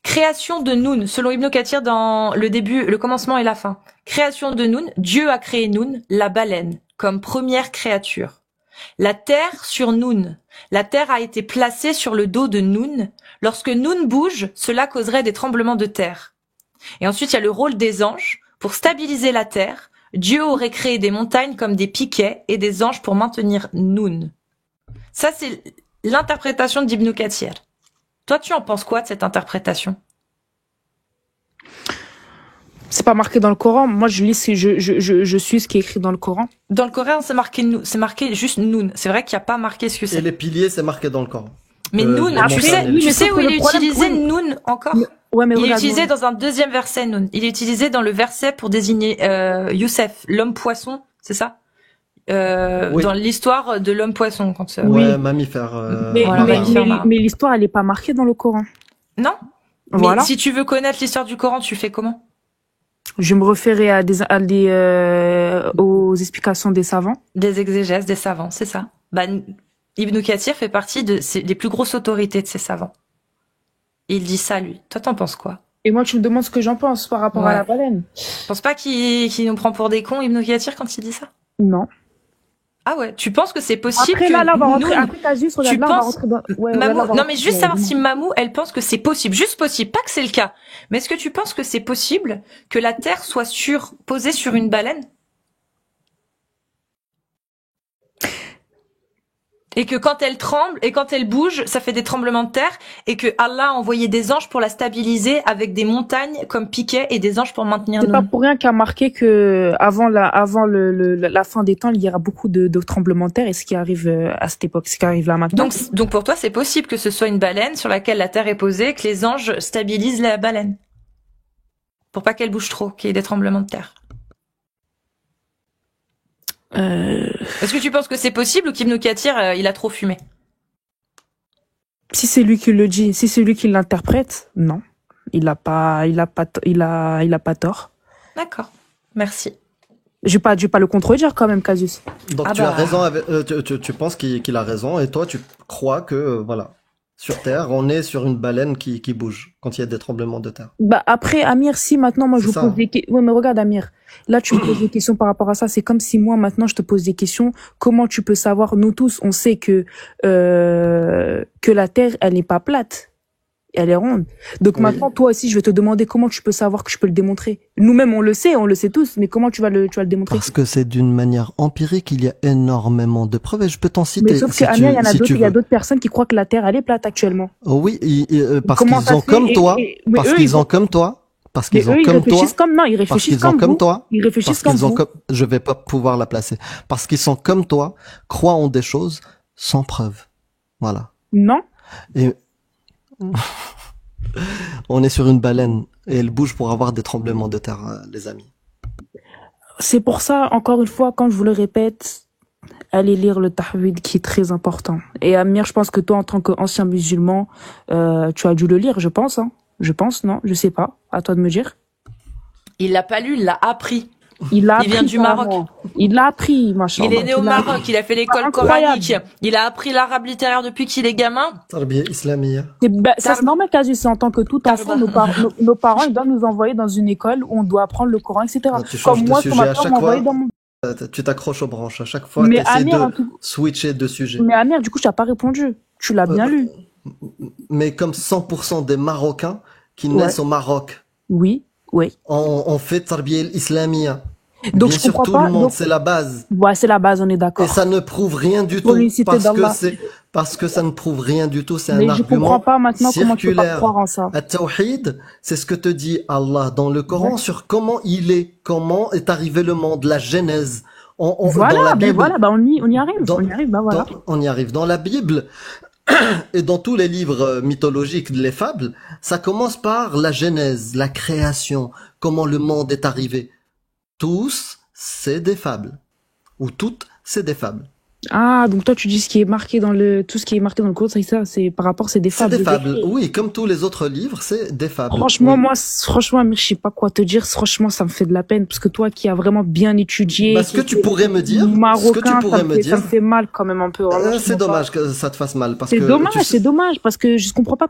Création de Noun, selon Ibn Kathir dans le début, le commencement et la fin. Création de Noun, Dieu a créé Noun, la baleine, comme première créature. La terre sur Noun. La terre a été placée sur le dos de Noun. Lorsque Noun bouge, cela causerait des tremblements de terre. Et ensuite, il y a le rôle des anges. Pour stabiliser la terre, Dieu aurait créé des montagnes comme des piquets et des anges pour maintenir Noun. Ça, c'est l'interprétation d'Ibn Kathir. Toi, tu en penses quoi de cette interprétation? C'est pas marqué dans le Coran. Moi, je lis, je suis ce qui est écrit dans le Coran. Dans le Coran, c'est marqué juste Noun. C'est vrai qu'il n'y a pas marqué ce que c'est. Et les piliers, c'est marqué dans le Coran. Mais Noun, tu sais où il est utilisé Noun encore? Il est utilisé dans un deuxième verset, Noun. Il est utilisé dans le verset pour désigner Youssef, l'homme poisson, c'est ça? Dans l'histoire de l'homme poisson, quand ouais, mammifère. Mais l'histoire, elle est pas marquée dans le Coran. Non. Voilà. Mais si tu veux connaître l'histoire du Coran, tu fais comment? Je me référer aux explications des savants. Des exégèses, des savants, c'est ça. Ibn Kathir fait partie des plus grosses autorités de ces savants. Il dit ça, lui. Toi, t'en penses quoi? Et moi, tu me demandes ce que j'en pense par rapport à la baleine. Tu penses pas qu'il nous prend pour des cons, Ibn Kathir, quand il dit ça? Non. Ah ouais, tu penses que c'est possible après, là, on va rentrer, après, t'as juste, tu là, penses, on va rentrer dans, Mamou, non, mais juste savoir si Mamou, elle pense que c'est possible. Juste possible. Pas que c'est le cas. Mais est-ce que tu penses que c'est possible que la Terre soit posée sur une baleine? Et que quand elle tremble et quand elle bouge, ça fait des tremblements de terre, et que Allah a envoyé des anges pour la stabiliser avec des montagnes comme piquets et des anges pour maintenir C'est pas pour rien qu'il a marqué que avant la fin des temps, il y aura beaucoup de tremblements de terre, et ce qui arrive à cette époque, ce qui arrive là maintenant. Donc pour toi, c'est possible que ce soit une baleine sur laquelle la terre est posée, que les anges stabilisent la baleine. Pour pas qu'elle bouge trop, qu'il y ait des tremblements de terre. Est-ce que tu penses que c'est possible ou qu'Ibn Kathir, il a trop fumé? Si c'est lui qui le dit, si c'est lui qui l'interprète, non. Il a pas tort. D'accord. Merci. Je vais pas le contredire quand même, Casus. Donc tu as raison, tu penses qu'il a raison, et toi tu crois que, voilà. sur Terre, on est sur une baleine qui bouge quand il y a des tremblements de terre. Bah après, Amir, si maintenant moi je vous pose des questions... Ouais, mais regarde Amir, là tu me poses des questions par rapport à ça. C'est comme si moi maintenant je te pose des questions. Comment tu peux savoir? Nous tous, on sait que la Terre, elle n'est pas plate. Elle est ronde. Donc maintenant, toi aussi, je vais te demander comment tu peux savoir que je peux le démontrer. Nous-mêmes, on le sait tous, mais comment tu vas le démontrer? Parce que c'est d'une manière empirique, il y a énormément de preuves et je peux t'en citer. Mais sauf que, Amir, il y a d'autres personnes qui croient que la Terre, elle est plate actuellement. Oui, parce qu'ils ont comme toi, parce qu'ils ont comme toi, parce qu'ils ont comme toi, ils réfléchissent comme toi, ils réfléchissent comme vous. Je vais pas pouvoir la placer. Parce qu'ils sont comme toi, croient en des choses sans preuve. Voilà. Non. Et on est sur une baleine et elle bouge pour avoir des tremblements de terre, les amis. C'est pour ça, encore une fois, quand je vous le répète, allez lire le Tahwid qui est très important. Et Amir, je pense que toi, en tant qu'ancien musulman, tu as dû le lire, je pense. Hein. Je pense, non? Je sais pas. À toi de me dire. Il l'a pas lu, il l'a appris. Il vient du Maroc. Il l'a appris, machin. Il est né au Maroc, il a fait l'école coranique. Il a appris l'arabe littéraire depuis qu'il est gamin. Tarbiya islamiyya. Ça, c'est normal, Kazu, c'est en tant que tout enfant, nos parents, ils doivent nous envoyer dans une école où on doit apprendre le Coran, etc. Comme moi, ce matin, on m'a envoyé dans mon... Tu t'accroches aux branches à chaque fois, tu essaies de switcher de sujet. Mais Amir, du coup, tu n'as pas répondu. Tu l'as bien lu. Mais comme 100% des Marocains qui naissent au Maroc. Oui. On fait Tarbiya islamiyya. Donc bien sûr, tout le monde, c'est la base. Ouais, c'est la base, on est d'accord. Et ça ne prouve rien du tout. Parce que ça ne prouve rien du tout, c'est un argument je comprends pas maintenant circulaire. Comment tu peux pas croire en ça. At-Tawhid, c'est ce que te dit Allah dans le Coran sur comment est arrivé le monde, la genèse. Voilà, dans la Bible, on y arrive, voilà. On y arrive. Dans la Bible, et dans tous les livres mythologiques, les fables, ça commence par la genèse, la création, comment le monde est arrivé. Tous, c'est des fables. Ou toutes, c'est des fables. Ah, donc toi, tu dis tout ce qui est marqué dans le Coran, c'est ça, c'est par rapport, c'est des fables. C'est des fables, oui, comme tous les autres livres, c'est des fables. Franchement, Amir, je sais pas quoi te dire, franchement, ça me fait de la peine, parce que toi qui as vraiment bien étudié. Ce que tu pourrais me dire, ça me fait mal quand même un peu. C'est dommage que ça te fasse mal, c'est dommage, parce que je comprends pas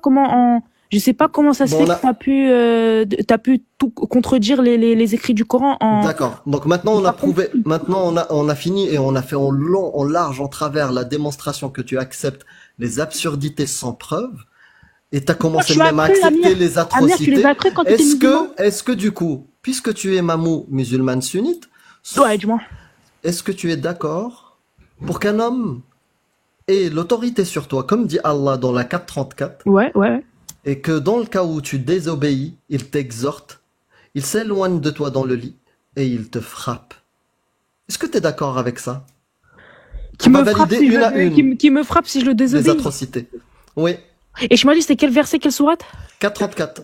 je sais pas comment ça se fait que t'as pu tout contredire les écrits du Coran D'accord. Donc maintenant on a prouvé, on a fini et on a fait en long, en large, en travers la démonstration que tu acceptes les absurdités sans preuve. Et t'as commencé même à accepter les atrocités. Amir, tu les as cru quand est-ce que du coup, puisque tu es mamou musulmane sunnite, dis-moi. Est-ce que tu es d'accord pour qu'un homme ait l'autorité sur toi, comme dit Allah dans la 434? Ouais. Et que dans le cas où tu désobéis, il t'exhorte, il s'éloigne de toi dans le lit et il te frappe. Est-ce que tu es d'accord avec ça? Qui me frappe si je le désobéis. Les atrocités. Oui. Et je m'as dit, c'était quel verset, quelle sourate? 434.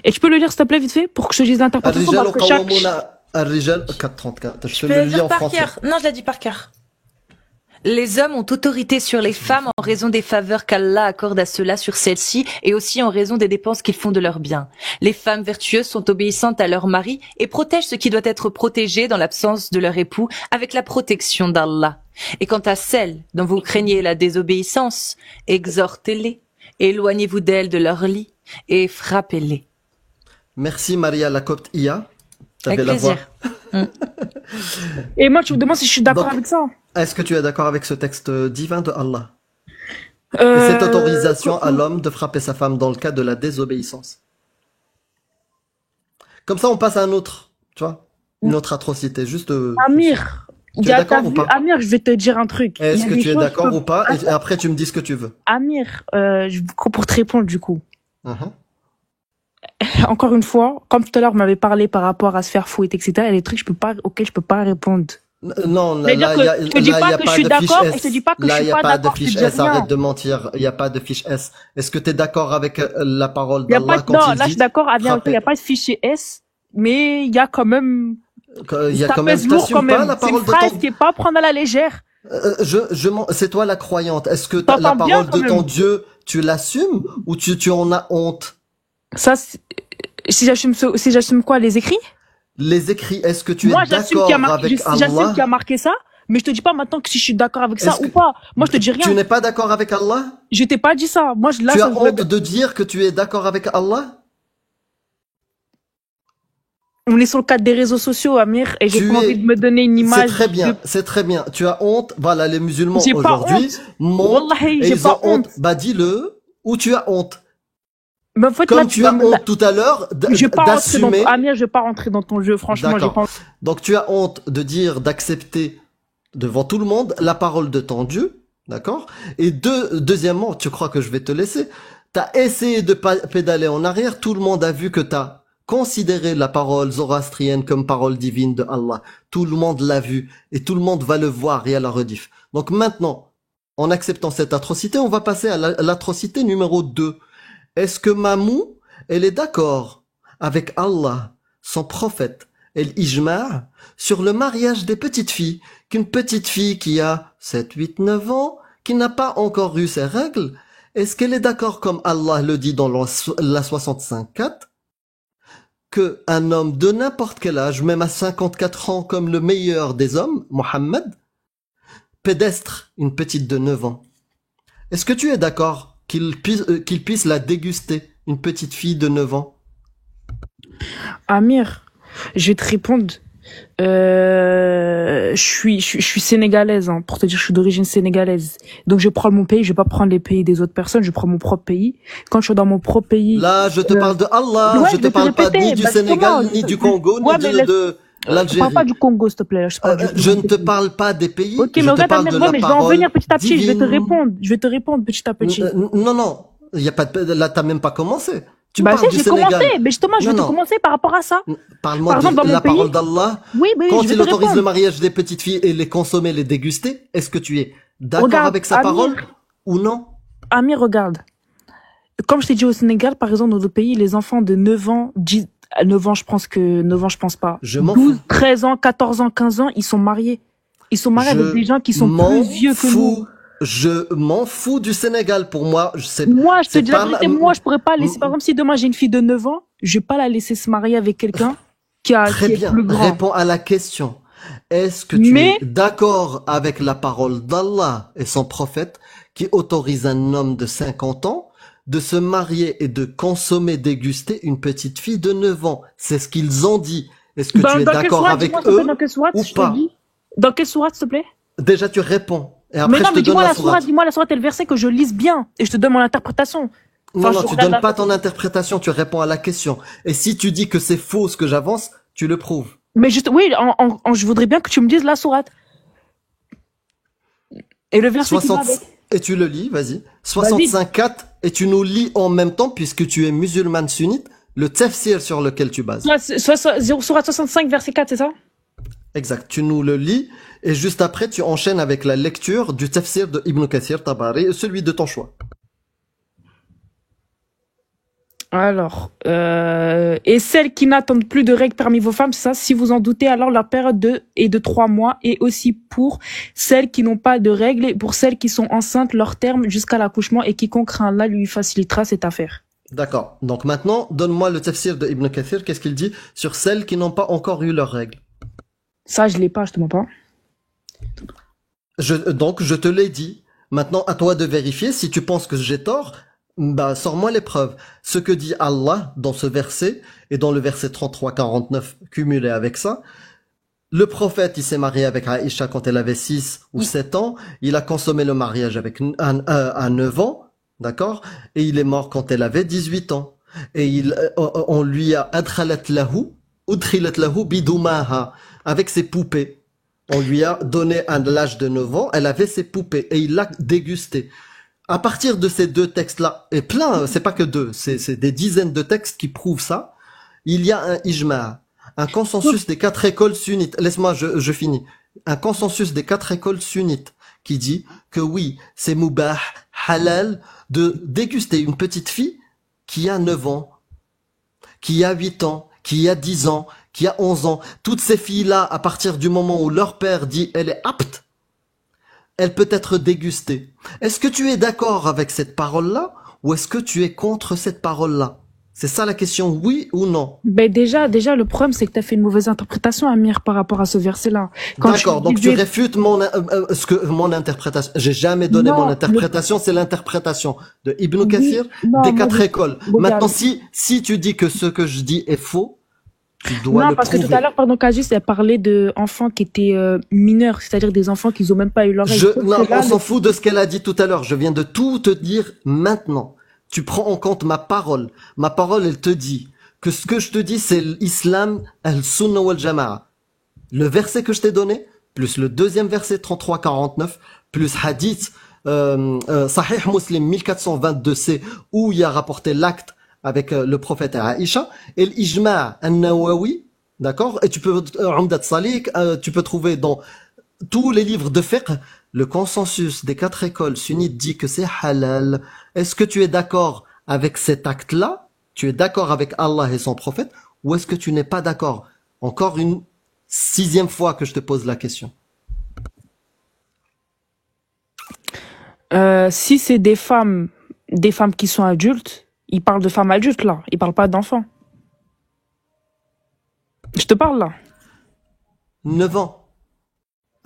Et tu peux le lire s'il te plaît vite fait pour que je te dise l'interprétation parce que Ar-Rijal 434. Je peux le lire par cœur. Non, je l'ai dit par cœur. Les hommes ont autorité sur les femmes en raison des faveurs qu'Allah accorde à ceux-là sur celles-ci et aussi en raison des dépenses qu'ils font de leurs biens. Les femmes vertueuses sont obéissantes à leur mari et protègent ce qui doit être protégé dans l'absence de leur époux avec la protection d'Allah. Et quant à celles dont vous craignez la désobéissance, exhortez-les, éloignez-vous d'elles de leur lit et frappez-les. Merci Maria Lacopte Ia. Avec plaisir. Et moi, tu me demandes si je suis d'accord avec ça. Est-ce que tu es d'accord avec ce texte divin de Allah? Et cette autorisation à l'homme de frapper sa femme dans le cas de la désobéissance. Comme ça, on passe à un autre, tu vois, une autre atrocité. Juste. Amir, tu es d'accord ou pas? Amir, je vais te dire un truc. Est-ce que tu es d'accord ou pas? Et après, tu me dis ce que tu veux. Amir, pour te répondre du coup. Encore une fois, comme tout à l'heure, vous m'avez parlé par rapport à se faire fouetter, etc. Il y a des trucs auxquels je peux pas répondre. Non, là, il n'y a pas de fiche S. Là, il n'y a pas de fiche S. Arrête de mentir. Il n'y a pas de fiche S. Est-ce que tu es d'accord avec la parole d'Allah quand il dit? Non, là, je suis d'accord. Il n'y a pas de fichier S, mais il y a quand même. Il y a quand même. T'assumes pas la parole de ton. C'est une phrase qui est pas à prendre à la légère. C'est toi la croyante. Est-ce que la parole de ton Dieu, tu l'assumes ou tu en as honte? Ça, si j'assume quoi, les écrits? Les écrits, est-ce que tu es d'accord avec Allah? J'assume qu'il y a marqué ça, Mais je te dis pas maintenant que si je suis d'accord avec ça Est-ce ou que pas. Moi, je te dis tu rien. n'es pas d'accord avec Allah? Je t'ai pas dit ça. Moi, là, Tu ça as honte de dire que tu es d'accord avec Allah? On est sur le cadre des réseaux sociaux, Amir, et j'ai Tu pas envie es... de me donner une image. C'est très bien, c'est très bien. Tu as honte. Voilà, les musulmans J'ai pas aujourd'hui honte. montent Wallahi, et j'ai ils pas ont honte. honte. Bah dis-le, ou tu as honte. Mais en fait, Comme là, tu as honte tout à l'heure je vais pas rentrer dans d'assumer. Amir, je vais pas rentrer dans ton jeu, franchement, j'ai D'accord. pas. Donc tu as honte de dire, d'accepter devant tout le monde la parole de ton Dieu, d'accord? Et deuxièmement, tu crois que je vais te laisser? T'as essayé de pédaler en arrière, tout le monde a vu que t'as considéré la parole zoroastrienne comme parole divine de Allah. Tout le monde l'a vu et tout le monde va le voir et à la rediff. Donc maintenant, en acceptant cette atrocité, on va passer à l'atrocité numéro 2. Est-ce que Mamou, elle est d'accord avec Allah, son prophète, et l'ijma' sur le mariage des petites filles, qu'une petite fille qui a 7, 8, 9 ans, qui n'a pas encore eu ses règles, est-ce qu'elle est d'accord comme Allah le dit dans la 65.4, que un homme de n'importe quel âge, même à 54 ans comme le meilleur des hommes, Mohammed, pédestre une petite de 9 ans? Est-ce que tu es d'accord qu'il puisse la déguster, une petite fille de 9 ans? Amir, je vais te répondre. Je suis sénégalaise, hein, pour te dire, je suis d'origine sénégalaise. Donc je prends mon pays, je vais pas prendre les pays des autres personnes, je prends mon propre pays. Quand je suis dans mon propre pays. Là, je te parle de Allah, ouais, je te parle pas ni du Sénégal, ni du Congo, ni de l'Algérie. Je parle pas du Congo, s'il te plaît. Je ne te parle pas des pays. Ok, mais regarde, Amir, mais je vais en venir petit à petit, je vais te répondre. Je vais te répondre petit à petit. Non, il y a pas de, là, t'as même pas commencé. Tu bah parles si, du j'ai Sénégal. commencé, mais justement, je vais te commencer par rapport à ça. Parle-moi de la parole d'Allah. Oui, mais quand je vais il te autorise répondre. le mariage des petites filles et les consommer, les déguster, est-ce que tu es d'accord avec sa parole ou non? Amir, regarde. Comme je t'ai dit au Sénégal, par exemple, dans d'autres pays, les enfants de 9 ans, 9 ans, je pense pas. Je m'en 12, fous. 13 ans, 14 ans, 15 ans, ils sont mariés. Ils sont mariés avec des gens qui sont plus vieux que nous. Je m'en fous du Sénégal. Pour moi, moi, je te dis la vérité, moi, je pourrais pas laisser, par exemple, si demain j'ai une fille de 9 ans, je vais pas la laisser se marier avec quelqu'un qui est plus grand. Réponds à la question. Est-ce que tu es d'accord avec la parole d'Allah et son prophète qui autorise un homme de 50 ans de se marier et de consommer, déguster une petite fille de 9 ans? C'est ce qu'ils ont dit. Est-ce que tu es d'accord avec eux ou pas? Dans quelle sourate, s'il te plaît? Déjà, tu réponds. Et après, mais non, je te donne la sourate. Dis-moi la sourate et le verset que je lise bien. Et je te donne mon interprétation. Enfin, non, tu donnes pas ton interprétation, tu réponds à la question. Et si tu dis que c'est faux ce que j'avance, tu le prouves. Mais juste, oui, je voudrais bien que tu me dises la sourate. Et le verset qui va avec. Et tu le lis, vas-y. 65.4, et tu nous lis en même temps, puisque tu es musulmane sunnite, le tafsir sur lequel tu bases. Sourate 65, verset 4, c'est ça? Exact. Tu nous le lis, et juste après, tu enchaînes avec la lecture du tafsir de Ibn Kathir, Tabari, celui de ton choix. Alors, et celles qui n'attendent plus de règles parmi vos femmes, c'est ça, si vous en doutez, alors la période est de 3 mois, et aussi pour celles qui n'ont pas de règles, et pour celles qui sont enceintes, leur terme jusqu'à l'accouchement, et quiconque craint Allah lui facilitera cette affaire. D'accord. Donc maintenant, donne-moi le tafsir de Ibn Kathir, qu'est-ce qu'il dit sur celles qui n'ont pas encore eu leurs règles? Ça, je l'ai pas, je te mens pas. Donc, je te l'ai dit. Maintenant, à toi de vérifier. Si tu penses que j'ai tort, bah, sors-moi les preuves. Ce que dit Allah dans ce verset, et dans le verset 33-49, cumulé avec ça, le prophète, il s'est marié avec Aïcha quand elle avait 6 ou 7 ans. Il a consommé le mariage avec à 9 ans, d'accord? Et il est mort quand elle avait 18 ans. Et on lui a udkhilat lahu bidumaha, avec ses poupées. On lui a donné à l'âge de 9 ans, elle avait ses poupées et il l'a dégusté. À partir de ces deux textes-là, et plein, c'est pas que deux, c'est des dizaines de textes qui prouvent ça, il y a un ijma', un consensus des 4 écoles sunnites. Laisse-moi, je finis. Un consensus des 4 écoles sunnites qui dit que oui, c'est mubah, halal, de déguster une petite fille qui a 9 ans, qui a 8 ans, qui a 10 ans, qui a 11 ans. Toutes ces filles-là, à partir du moment où leur père dit elle est apte, elle peut être dégustée. Est-ce que tu es d'accord avec cette parole-là ou est-ce que tu es contre cette parole-là? C'est ça la question, oui ou non? Ben déjà, le problème, c'est que tu as fait une mauvaise interprétation, Amir, par rapport à ce verset-là. D'accord, donc tu réfutes mon interprétation. J'ai jamais donné mon interprétation, c'est l'interprétation de Ibn Kathir des 4 écoles. Maintenant, si tu dis que ce que je dis est faux, tu dois le parce prouver. Que tout à l'heure, pardon, Casus, elle parlait d'enfants qui étaient mineurs, c'est-à-dire des enfants qui n'ont même pas eu leur règle. Non, on s'en fout de ce qu'elle a dit tout à l'heure. Je viens de tout te dire maintenant. Tu prends en compte ma parole. Ma parole, elle te dit que ce que je te dis, c'est l'islam, al-sunnah wal-jama'a. Le verset que je t'ai donné, plus le deuxième verset 33-49, plus hadith Sahih Muslim 1422c, où il y a rapporté l'acte avec le prophète Aïcha, et l'ijma' an-Nawawi, d'accord? Et tu peux, Umdat Salik, tu peux trouver dans tous les livres de fiqh, le consensus des 4 écoles sunnites dit que c'est halal. Est-ce que tu es d'accord avec cet acte-là? Tu es d'accord avec Allah et son prophète? Ou est-ce que tu n'es pas d'accord? Encore une 6e fois que je te pose la question. Si c'est des femmes qui sont adultes, ils parlent de femmes adultes là, ils parlent pas d'enfants. Je te parle là. 9 ans.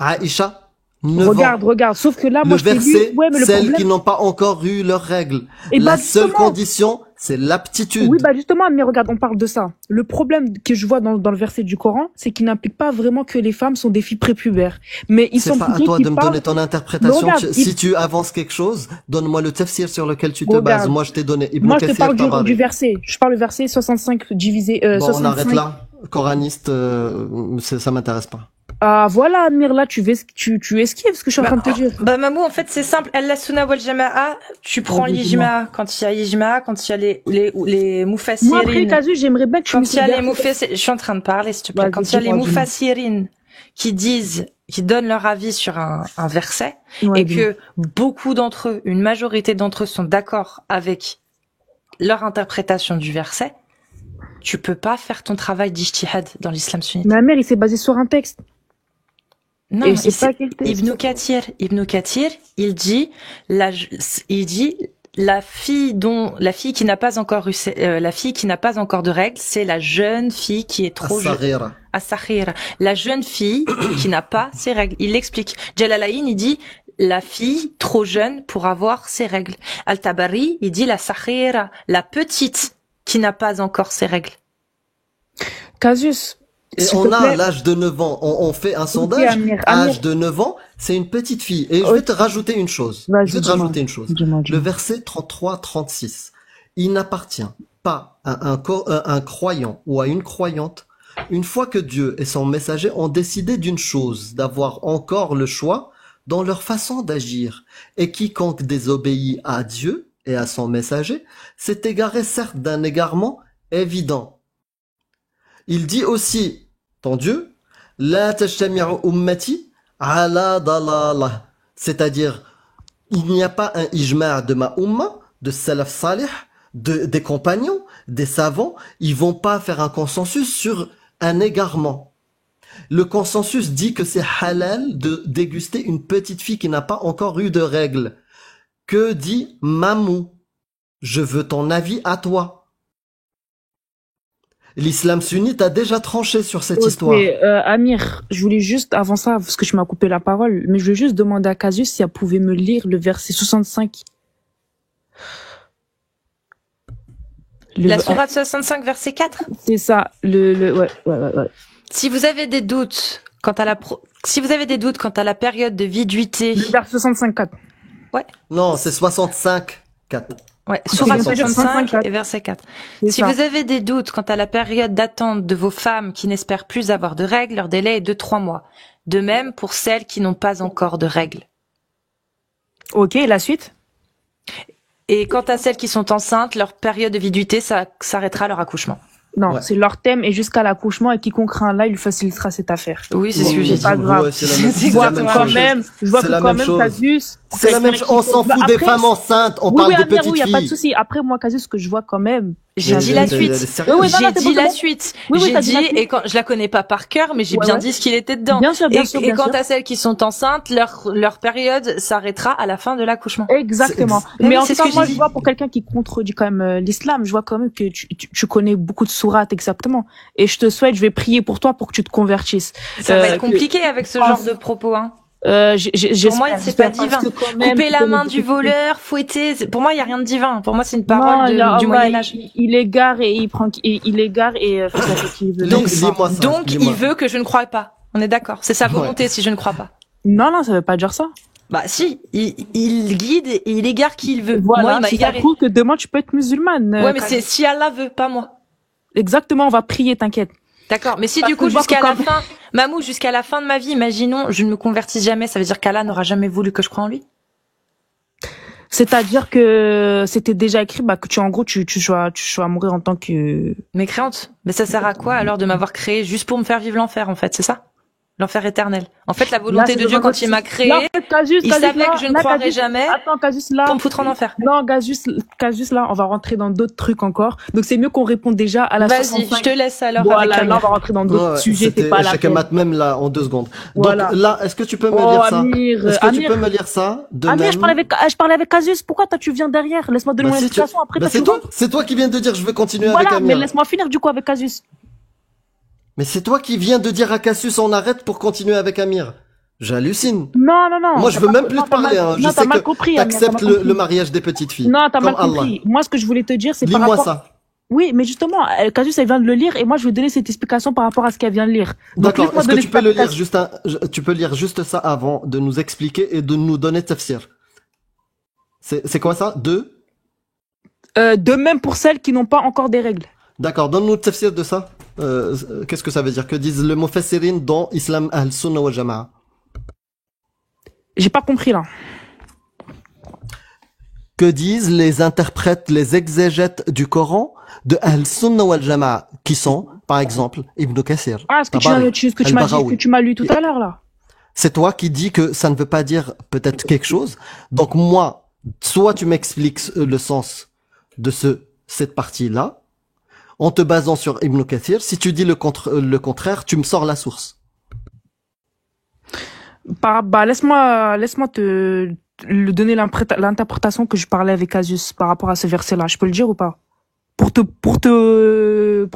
Aïcha, 9 ans. Regarde, sauf que là, moi, le verset, mais celles problème... qui n'ont pas encore eu leurs règles. Et la seule condition, c'est l'aptitude. Oui, justement, mais regarde, on parle de ça. Le problème que je vois dans le verset du Coran, c'est qu'il n'implique pas vraiment que les femmes sont des filles prépubères. Mais ils sont pas à toi de me donner ton interprétation. Si tu avances quelque chose, donne-moi le tafsir sur lequel tu te bases. Moi, je t'ai donné Ibn Kathir. Moi, je te parle du verset. Je parle du verset 65 divisé, 65. On arrête là. Coraniste, ça m'intéresse pas. Ah, voilà, Amir, là, tu esquives ce que je suis en train de te dire. Mamou, en fait, c'est simple. Al-Sunnah wal Jama'a, tu prends l'ijma quand il y a ijma, quand il y a les mufassirin. Moi, après, Casu, j'aimerais bien que tu quand il y a les mufassirin, je suis en train de parler, s'il te plaît. Quand il y a les mufassirin qui donnent leur avis sur un verset, et que beaucoup d'entre eux, une majorité d'entre eux sont d'accord avec leur interprétation du verset, tu peux pas faire ton travail d'ijtihad dans l'islam sunnite. Mais Amir, il s'est basé sur un texte. Non, Ibn Kathir, il dit la fille qui n'a pas encore eu de règles, c'est la jeune fille qui est trop jeune. As-Saghira. La jeune fille qui n'a pas ses règles. Il l'explique. Jalalayn, il dit la fille trop jeune pour avoir ses règles. Al-Tabari, il dit la Saghira, la petite qui n'a pas encore ses règles. Casus. Et on a l'âge de 9 ans, on fait un sondage, âge de 9 ans, c'est une petite fille. Et je vais te rajouter une chose. Le verset 33-36. Il n'appartient pas à un croyant ou à une croyante, une fois que Dieu et son messager ont décidé d'une chose, d'avoir encore le choix dans leur façon d'agir. Et quiconque désobéit à Dieu et à son messager s'est égaré certes d'un égarement évident. Il dit aussi, ton Dieu, la tajtami'u ummati ala dalalah. C'est-à-dire, il n'y a pas un ijma' de ma umma, de salaf salih, des compagnons, des savants, ils vont pas faire un consensus sur un égarement. Le consensus dit que c'est halal de déguster une petite fille qui n'a pas encore eu de règles. Que dit Mamou? Je veux ton avis à toi. L'islam sunnite a déjà tranché sur cette histoire. Amir, je voulais juste, avant ça, parce que tu m'as coupé la parole, mais je voulais juste demander à Casus si elle pouvait me lire le verset 65. La sourate 65, verset 4? C'est ça, ouais. Si vous avez des doutes quant à la période de viduité. Le verset 65-4. Ouais. Non, c'est 65-4. Ouais, sourate 65 et verset 4. Si vous avez des doutes quant à la période d'attente de vos femmes qui n'espèrent plus avoir de règles, leur délai est de 3 mois. De même pour celles qui n'ont pas encore de règles. Ok, la suite? Et quant à celles qui sont enceintes, leur période de viduité, ça s'arrêtera à leur accouchement. Non, c'est leur thème et jusqu'à l'accouchement, et quiconque craint là, il lui facilitera cette affaire. Oui, c'est ce que j'ai dit. Pas grave. Je vois que quand même, Casus. C'est la même chose. On s'en fout des femmes enceintes. On parle des petites filles. Oui, y a pas de souci. Après, moi, Casus, ce que je vois quand même, J'ai dit la suite. J'ai dit la suite. J'ai dit, et quand je la connais pas par cœur, mais j'ai bien dit ce qu'il était dedans. Bien sûr, et quant à celles qui sont enceintes, leur période s'arrêtera à la fin de l'accouchement. Exactement. Mais en tout cas, moi, je vois pour quelqu'un qui contredit quand même l'islam, je vois quand même que tu connais beaucoup de sourates exactement. Et je te souhaite, je vais prier pour toi pour que tu te convertisses. Ça va être compliqué avec ce genre de propos, hein. Pour moi, c'est pas divin. Couper la main du voleur, fouetter. Pour moi, il y a rien de divin. Pour moi, c'est une parole du Moyen Âge. Il égare et il égare et fait ça qu'il veut. Donc, il veut que je ne croie pas. On est d'accord. C'est sa volonté si je ne crois pas. Non, ça veut pas dire ça. Bah si, il guide et il égare qui il veut. Voilà, moi, il m'a égaré. Ça prouve que demain tu peux être musulmane. Ouais, mais c'est si Allah veut, pas moi. Exactement, on va prier, t'inquiète. D'accord, mais si du coup jusqu'à la fin, Mamou, jusqu'à la fin de ma vie, imaginons, je ne me convertisse jamais, ça veut dire qu'Allah n'aura jamais voulu que je croie en lui? C'est-à-dire que c'était déjà écrit, que tu sois mourir en tant que mécréante. Mais ça sert à quoi alors de m'avoir créé juste pour me faire vivre l'enfer, en fait, c'est ça? L'enfer éternel. En fait, la volonté de Dieu, quand il m'a créé, il savait que je ne croirais jamais pour me foutre en enfer. Non, Casus, là, on va rentrer dans d'autres trucs encore. Donc, c'est mieux qu'on réponde déjà à la 65. Vas-y, je te laisse alors. Voilà, là, on va rentrer dans d'autres sujets. C'est pas la peine. Même là, en 2 secondes. Voilà. Donc, là, est-ce que tu peux me lire ça? Est-ce que tu peux me lire ça? Amir, je parlais avec Casus. Pourquoi toi, tu viens derrière? Laisse-moi donner mon explication. Après, c'est toi qui viens de dire, je veux continuer avec Amir. Voilà, mais laisse-moi finir, du coup, avec Casus. Mais c'est toi qui viens de dire à Cassius on arrête pour continuer avec Amir. J'hallucine. Non. Moi, je veux même plus te parler. Je sais que t'acceptes le mariage des petites filles. Non, t'as mal compris. Moi, ce que je voulais te dire, c'est par rapport... Lis-moi ça. Oui, mais justement, Cassius, elle vient de le lire et moi, je vais donner cette explication par rapport à ce qu'elle vient de lire. D'accord. Est-ce que tu peux le lire tu peux lire juste ça avant de nous expliquer et de nous donner tafsir. C'est quoi ça? De même pour celles qui n'ont pas encore des règles. D'accord. Donne-nous le tafsir de ça. Qu'est-ce que ça veut dire? Que disent le mufassirin dans Islam Ahl-Sunnah wal Jama'a? J'ai pas compris là. Que disent les interprètes, les exégètes du Coran de Ahl-Sunnah wal Jama'a, qui sont, par exemple, Ibn Kathir. Ce que tu m'as lu tout à l'heure là. C'est toi qui dis que ça ne veut pas dire peut-être quelque chose. Donc moi, soit tu m'expliques le sens de cette partie-là, en te basant sur Ibn Kathir. Si tu dis le contraire, tu me sors la source. Laisse-moi te donner l'interprétation que je parlais avec Casus par rapport à ce verset-là. Je peux le dire ou pas? Pour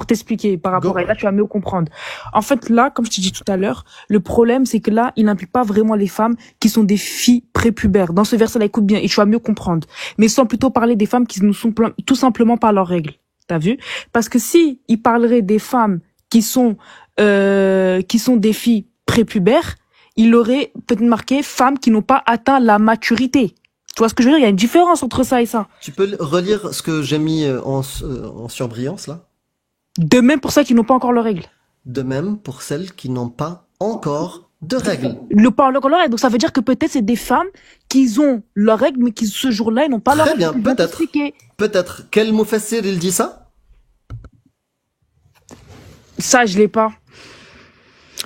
t'expliquer par rapport à là, tu vas mieux comprendre. En fait, là, comme je t'ai dit tout à l'heure, le problème, c'est que là, il n'implique pas vraiment les femmes qui sont des filles prépubères. Dans ce verset-là, écoute bien, et tu vas mieux comprendre. Mais sans plutôt parler des femmes qui nous sont tout simplement par leurs règles. T'as vu? Parce que si il parlerait des femmes qui sont des filles prépubères, il aurait peut-être marqué femmes qui n'ont pas atteint la maturité. Tu vois ce que je veux dire? Il y a une différence entre ça et ça. Tu peux relire ce que j'ai mis en surbrillance là? De même pour celles qui n'ont pas encore leurs règles. De même pour celles qui n'ont pas encore de règles. Donc ça veut dire que peut-être c'est des femmes qui ont leurs règles, mais qui ce jour-là, ils n'ont pas leurs règles. Très bien, peut-être. Peut-être. Quel mufassir il dit ça? Ça, je l'ai pas.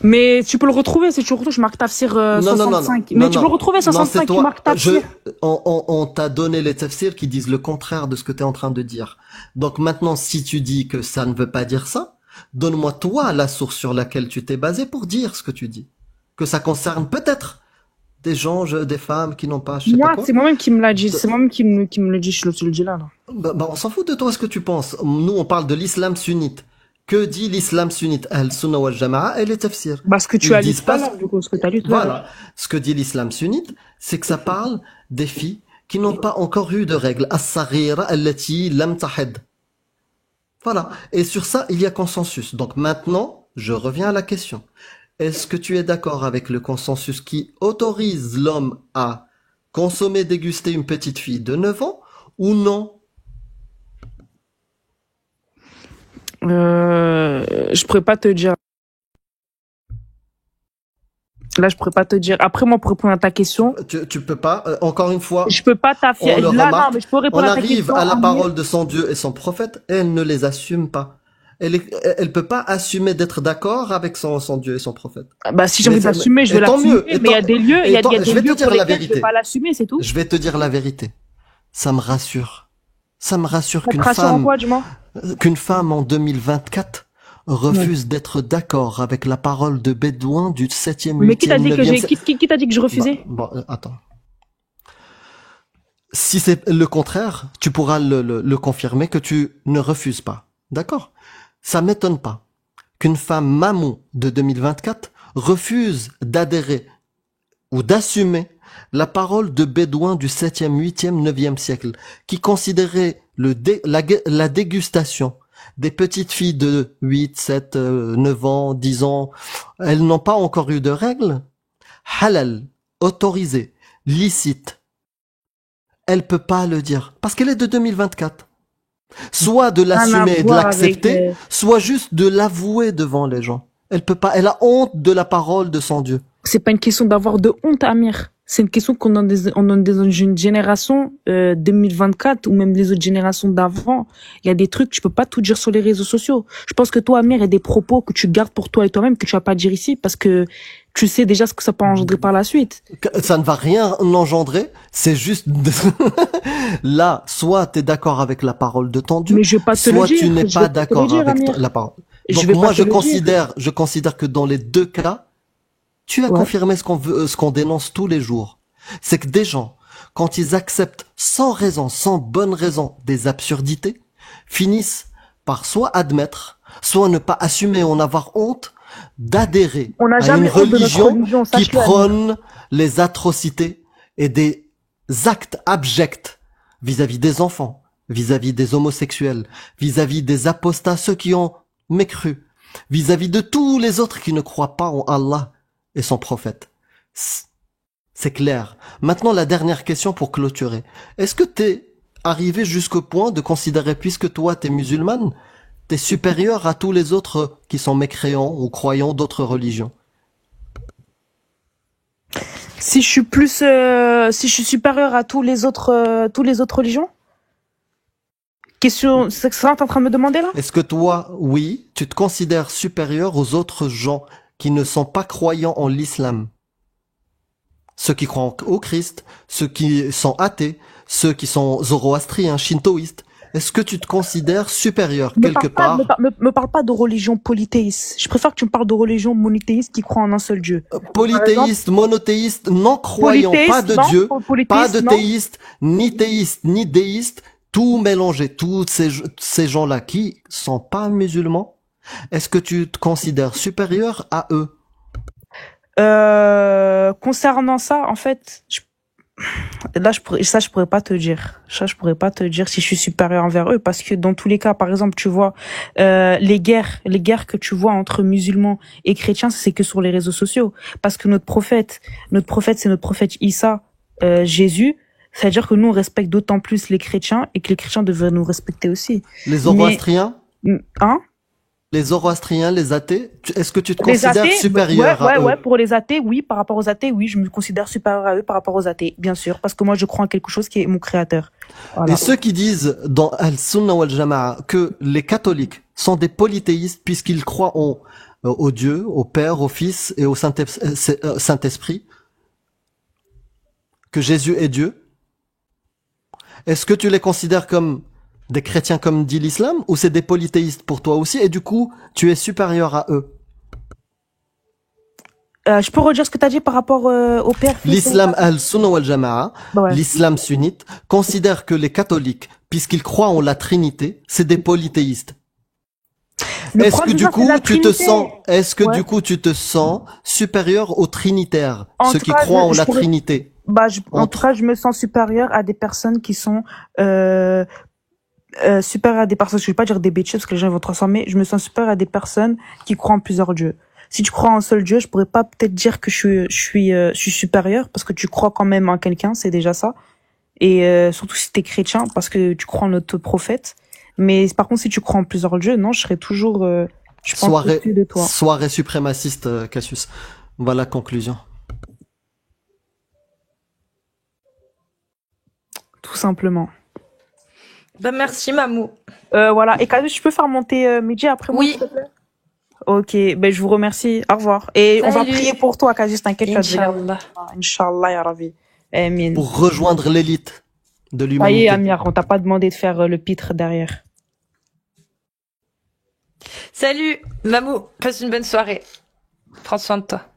Mais tu peux le retrouver, si tu le retrouves, je marque tafsir 65. Mais tu peux le retrouver 65, tu marques tafsir. On t'a donné les tafsirs qui disent le contraire de ce que tu es en train de dire. Donc maintenant, si tu dis que ça ne veut pas dire ça, donne-moi toi la source sur laquelle tu t'es basé pour dire ce que tu dis. Que ça concerne peut-être des gens, des femmes qui n'ont pas, je sais pas quoi. C'est moi-même qui me l'a dit. C'est moi-même qui me le dit, je te le dis là. On s'en fout de toi, ce que tu penses. Nous, on parle de l'islam sunnite. Que dit l'islam sunnite? Al-Sunnah wal Jama'a et les tafsirs. Ce que tu as lu tout à l'heure, du coup, ce que tu as lu tout à l'heure. Voilà. Ce que dit l'islam sunnite, c'est que ça parle des filles qui n'ont pas encore eu de règles. As-saghira allati lam tahid. Voilà. Et sur ça, il y a consensus. Donc maintenant, je reviens à la question. Est-ce que tu es d'accord avec le consensus qui autorise l'homme à consommer, déguster une petite fille de 9 ans ou non? Je pourrais pas te dire. Là, je pourrais pas te dire. Après, moi, pour répondre à ta question. Tu peux pas, encore une fois. Je peux pas t'affirmer. Là, non, mais je peux répondre à ta question. On arrive à la parole de son Dieu et son prophète et elle ne les assume pas. Elle peut pas assumer d'être d'accord avec son Dieu et son prophète. Si j'ai envie de l'assumer, je vais l'assumer. Mais il y a des lieux, je vais te dire la vérité. Je vais pas l'assumer, c'est tout. Je vais te dire la vérité. Ça me rassure Ça me rassure qu'une femme en 2024 refuse d'être d'accord avec la parole de bédouin du 7e, 8e, Mais qui t'a dit que je refusais? Attends. Si c'est le contraire, tu pourras le confirmer que tu ne refuses pas. D'accord? Ça m'étonne pas qu'une femme mamou de 2024 refuse d'adhérer ou d'assumer la parole de bédouins du 7e, 8e, 9e siècle, qui considéraient la dégustation des petites filles de 8, 7, 9 ans, 10 ans, elles n'ont pas encore eu de règles, halal, autorisé, licite. Elle peut pas le dire, parce qu'elle est de 2024. Soit de l'assumer et de l'accepter, soit juste de l'avouer devant les gens. Elle peut pas, elle a honte de la parole de son Dieu. C'est pas une question d'avoir de honte, Amir. C'est une question qu'on a dans une génération 2024 ou même les autres générations d'avant. Il y a des trucs, tu peux pas tout dire sur les réseaux sociaux. Je pense que toi, Amir, il y a des propos que tu gardes pour toi et toi-même que tu vas pas dire ici parce que tu sais déjà ce que ça peut engendrer par la suite. Ça ne va rien engendrer, c'est juste là, soit tu es d'accord avec la parole de ton Dieu, mais je vais pas te soit le dire, tu n'es pas d'accord avec la parole. Donc moi je considère que dans les deux cas, tu as confirmé ce qu'on dénonce tous les jours. C'est que des gens, quand ils acceptent sans raison, sans bonne raison, des absurdités, finissent par soit admettre, soit ne pas assumer ou en avoir honte, d'adhérer à une religion qui prône les atrocités et des actes abjects vis-à-vis des enfants, vis-à-vis des homosexuels, vis-à-vis des apostats, ceux qui ont mécru, vis-à-vis de tous les autres qui ne croient pas en Allah et son prophète. C'est clair. Maintenant, la dernière question pour clôturer. Est-ce que t'es arrivé jusqu'au point de considérer, puisque toi t'es musulmane, t'es supérieur à tous les autres qui sont mécréants ou croyants d'autres religions? Si je suis supérieur à tous les autres religions? Question, c'est ça que t'es en train de me demander là? Est-ce que toi, oui, tu te considères supérieur aux autres gens qui ne sont pas croyants en l'islam? Ceux qui croient au Christ, ceux qui sont athées, ceux qui sont zoroastriens, shintoïstes. Est-ce que tu te considères supérieur quelque part? Me parle pas de religion polythéiste. Je préfère que tu me parles de religion monothéiste qui croit en un seul Dieu. Polythéiste, monothéiste, non croyant, pas de Dieu, pas de théiste, ni déiste, tout mélangé, tous ces gens-là qui sont pas musulmans. Est-ce que tu te considères supérieur à eux? Concernant ça, en fait, je pourrais pas te dire. Je pourrais pas te dire si je suis supérieur envers eux, parce que dans tous les cas, par exemple, tu vois, les guerres que tu vois entre musulmans et chrétiens, c'est que sur les réseaux sociaux. Parce que notre prophète, c'est notre prophète Issa, Jésus. C'est-à-dire que nous, on respecte d'autant plus les chrétiens et que les chrétiens devraient nous respecter aussi. Les zoroastriens? Hein? Les zoroastriens, les athées, est-ce que tu te considères supérieur à eux? Ouais, pour les athées, oui, par rapport aux athées, oui, je me considère supérieur à eux par rapport aux athées, bien sûr, parce que moi, je crois en quelque chose qui est mon créateur. Voilà. Et ceux qui disent dans Al-Sunnah wal Jama'a que les catholiques sont des polythéistes puisqu'ils croient au Dieu, au Père, au Fils et au Saint-Esprit, que Jésus est Dieu, est-ce que tu les considères comme des chrétiens comme dit l'islam, ou c'est des polythéistes pour toi aussi, et du coup, tu es supérieur à eux? Je peux redire ce que tu as dit par rapport au Père? L'islam al-Sunnah wal-Jama'a, l'islam sunnite, considère que les catholiques, puisqu'ils croient en la Trinité, c'est des polythéistes. Est-ce que du coup tu te sens supérieur aux trinitaires, ceux qui croient en la Trinité? En tout cas, je me sens supérieur à des personnes qui sont supérieur à des personnes, je vais pas dire des bêtises parce que les gens vont transformer, je me sens supérieur à des personnes qui croient en plusieurs dieux. Si tu crois en un seul Dieu, je pourrais pas peut-être dire que je suis supérieur parce que tu crois quand même en quelqu'un, c'est déjà ça. Et surtout si t'es chrétien parce que tu crois en notre prophète. Mais par contre, si tu crois en plusieurs dieux, non, je serais toujours, je pense, au-dessus de toi. Soirée suprémaciste, Cassius. Voilà la conclusion. Tout simplement. Ben merci Mamou. Voilà. Et Cassius, tu peux faire monter Mehdi après moi, s'il te plaît? Ok, ben je vous remercie. Au revoir. Et on va prier pour toi, Cassius, t'inquiète pas. Inch'Allah. Inch'Allah, ya Rabbi. Amin. Pour rejoindre l'élite. de Ça y est, l'humanité. Amir, on t'a pas demandé de faire le pitre derrière. Salut, Mamou, passe une bonne soirée. Prends soin de toi.